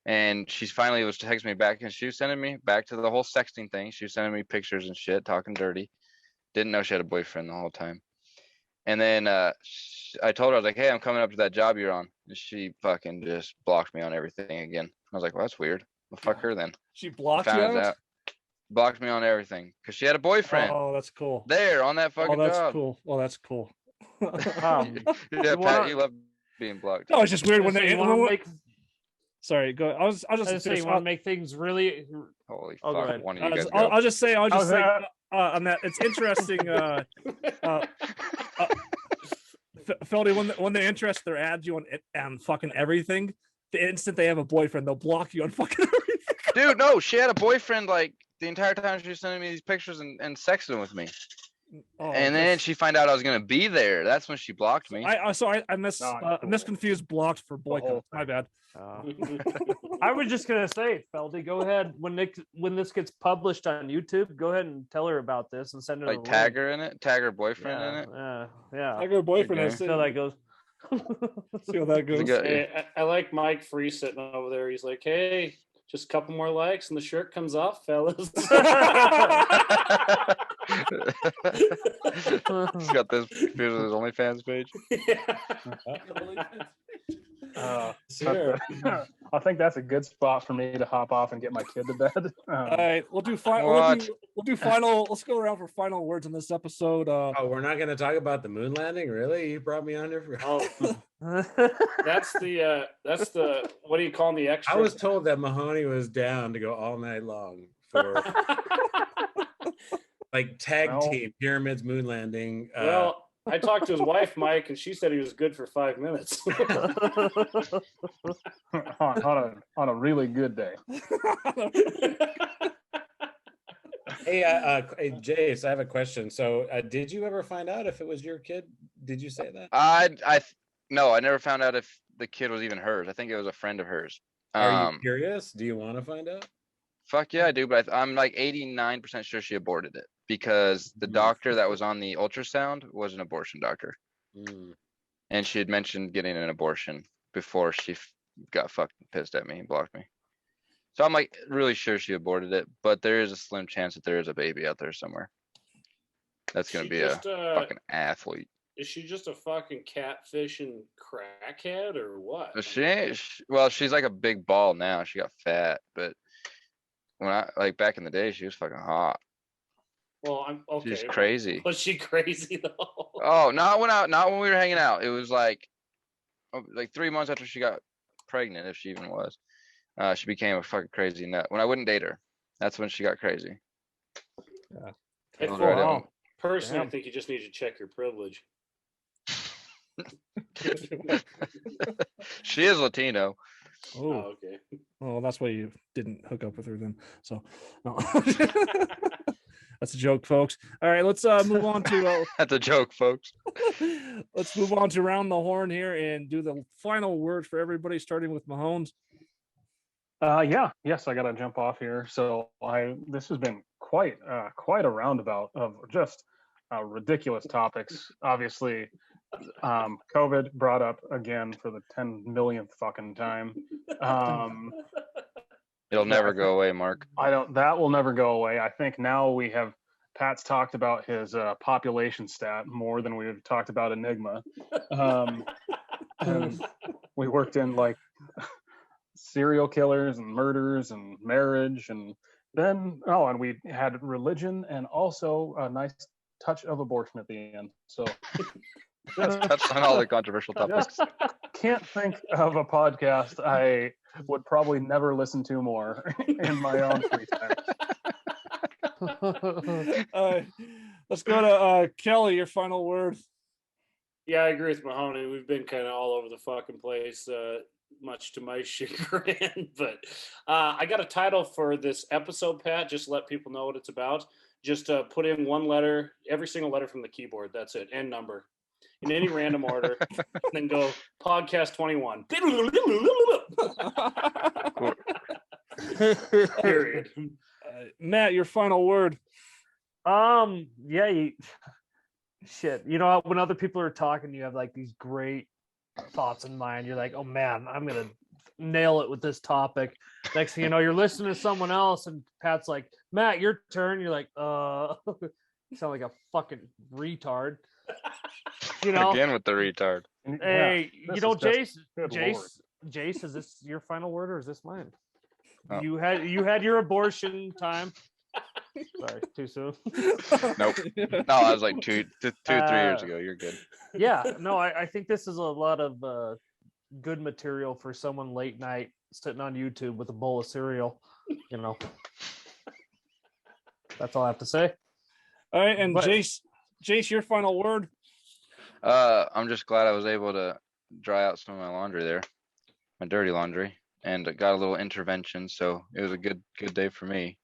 And she finally was texting me back, and she was sending me back to the whole sexting thing. She was sending me pictures and shit, talking dirty. Didn't know she had a boyfriend the whole time. And then I told her, I was like, "Hey, I'm coming up to that job you're on." And she fucking just blocked me on everything again. I was like, "Well, that's weird. Well, fuck her then." She blocked you Found out? out. Blocked me on everything because she had a boyfriend. Oh, that's cool. There on that fucking that's job. cool. Well, that's cool. Yeah, Pat, you love being blocked. No, it's just weird when So they you wanna make, Sorry, go. I was just say you want to make things really. Holy Oh, go fuck! ahead. One of you guys go. I'll just say on that it's interesting. Felde, when they're interested, they add you on fucking everything. The instant they have a boyfriend, they'll block you on fucking everything. Dude, no, she had a boyfriend like the entire time she was sending me these pictures and sexting with me. Oh, and then she found out I was gonna be there. That's when she blocked me. I misconfused blocked for boycott. My bad. I was just gonna say, Feldy, go ahead when this gets published on YouTube. Go ahead and tell her about this and send her like tag her in it, tag her boyfriend in it. Yeah. Tag her boyfriend. Okay. See how that goes. See how that goes. Hey, I like Mike Free sitting over there. He's like, "Hey, just a couple more likes and the shirt comes off, fellas." He's got this. Here's his OnlyFans page. Sure. I think that's a good spot for me to hop off and get my kid to bed. All right, we'll do final. Let's go around for final words on this episode. Oh, we're not going to talk about the moon landing, really? You brought me on here for. Oh, that's the what do you call the extra? I was told that Mahoney was down to go all night long for like tag team pyramids moon landing. Well, I talked to his wife, Mike, and she said he was good for 5 minutes. on a really good day. Hey, Jace, I have a question. So, did you ever find out if it was your kid? Did you say that? No, I never found out if the kid was even hers. I think it was a friend of hers. Are you curious? Do you want to find out? Fuck yeah, I do. But I'm like 89% sure she aborted it because the doctor that was on the ultrasound was an abortion doctor. And she had mentioned getting an abortion before she got fucking pissed at me and blocked me. So I'm like really sure she aborted it, but there is a slim chance that there is a baby out there somewhere. That's going to be a fucking athlete. Is she just a fucking catfish and crackhead or what? Well, she's like a big ball now. She got fat, but when back in the day, she was fucking hot. Well, I'm okay. She's crazy. Was she crazy though? Oh, not when we were hanging out. It was like 3 months after she got pregnant, if she even was. She became a fucking crazy nut. When I wouldn't date her, that's when she got crazy. Yeah. Personally, I think you just need to check your privilege. She is Latino. Oh, okay. well, that's why you didn't hook up with her then. So, no. That's a joke, folks. All right, let's move on to That's a joke, folks. let's move on to round the horn here and do the final word for everybody, starting with Mahomes. Yes, I got to jump off here. So this has been quite a roundabout of just ridiculous topics. Obviously, COVID brought up again for the 10 millionth fucking time. It'll never go away, Mark. That will never go away. I think now we have Pat's talked about his population stat more than we've talked about Enigma. And we worked in like serial killers and murders and marriage, and then and we had religion and also a nice touch of abortion at the end. So Touched on all the controversial topics. Can't think of a podcast I would probably never listen to more in my own free time. Let's go to Kelly. Your final word. Yeah, I agree with Mahoney. We've been kind of all over the fucking place, much to my chagrin. But I got a title for this episode, Pat. Just to let people know what it's about. Just put in one letter, every single letter from the keyboard. That's it, and number, in any random order. And then go podcast 21. Period. Matt, your final word. Shit. You know, when other people are talking, you have like these great thoughts in mind. You're like, oh man, I'm gonna nail it with this topic. Next thing you know, you're listening to someone else, and Pat's like, Matt, your turn. You're like, you sound like a fucking retard. You know, Again with the retard. Hey, you know, Jace, Lord. is this your final word or is this mine? Oh. You had your abortion time. Sorry, too soon. Nope. No, I was like 3 years ago. You're good. Yeah, no, I think this is a lot of good material for someone late night sitting on YouTube with a bowl of cereal. You know, that's all I have to say. All right, and Jace, your final word. I'm just glad I was able to dry out some of my laundry there, my dirty laundry, and got a little intervention. So it was a good day for me.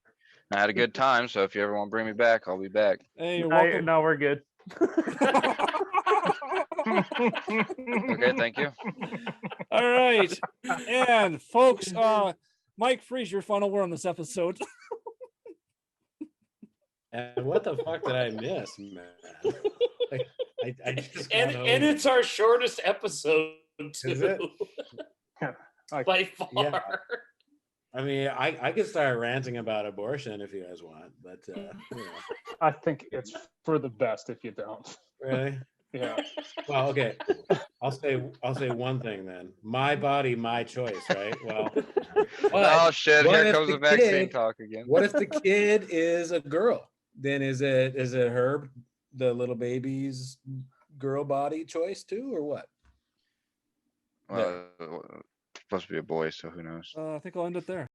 I had a good time. So if you ever want to bring me back, I'll be back. Hey, you're welcome. No, we're good. Okay, thank you. All right, and folks, Mike Freeze, your final word on this episode. And what the fuck did I miss, man? I just and it's our shortest episode too. Is it? By far. Yeah. I mean, I could start ranting about abortion if you guys want, but you know. I think it's for the best if you don't. Really? Yeah. Well, okay. I'll say one thing then. My body, my choice, right? Well. Oh shit! what Here if comes the the vaccine kid- talk again. What if the kid is a girl? Then is it her, the little baby's girl body choice too, or what? Well, it's supposed to be a boy, so who knows? I think I'll end it there.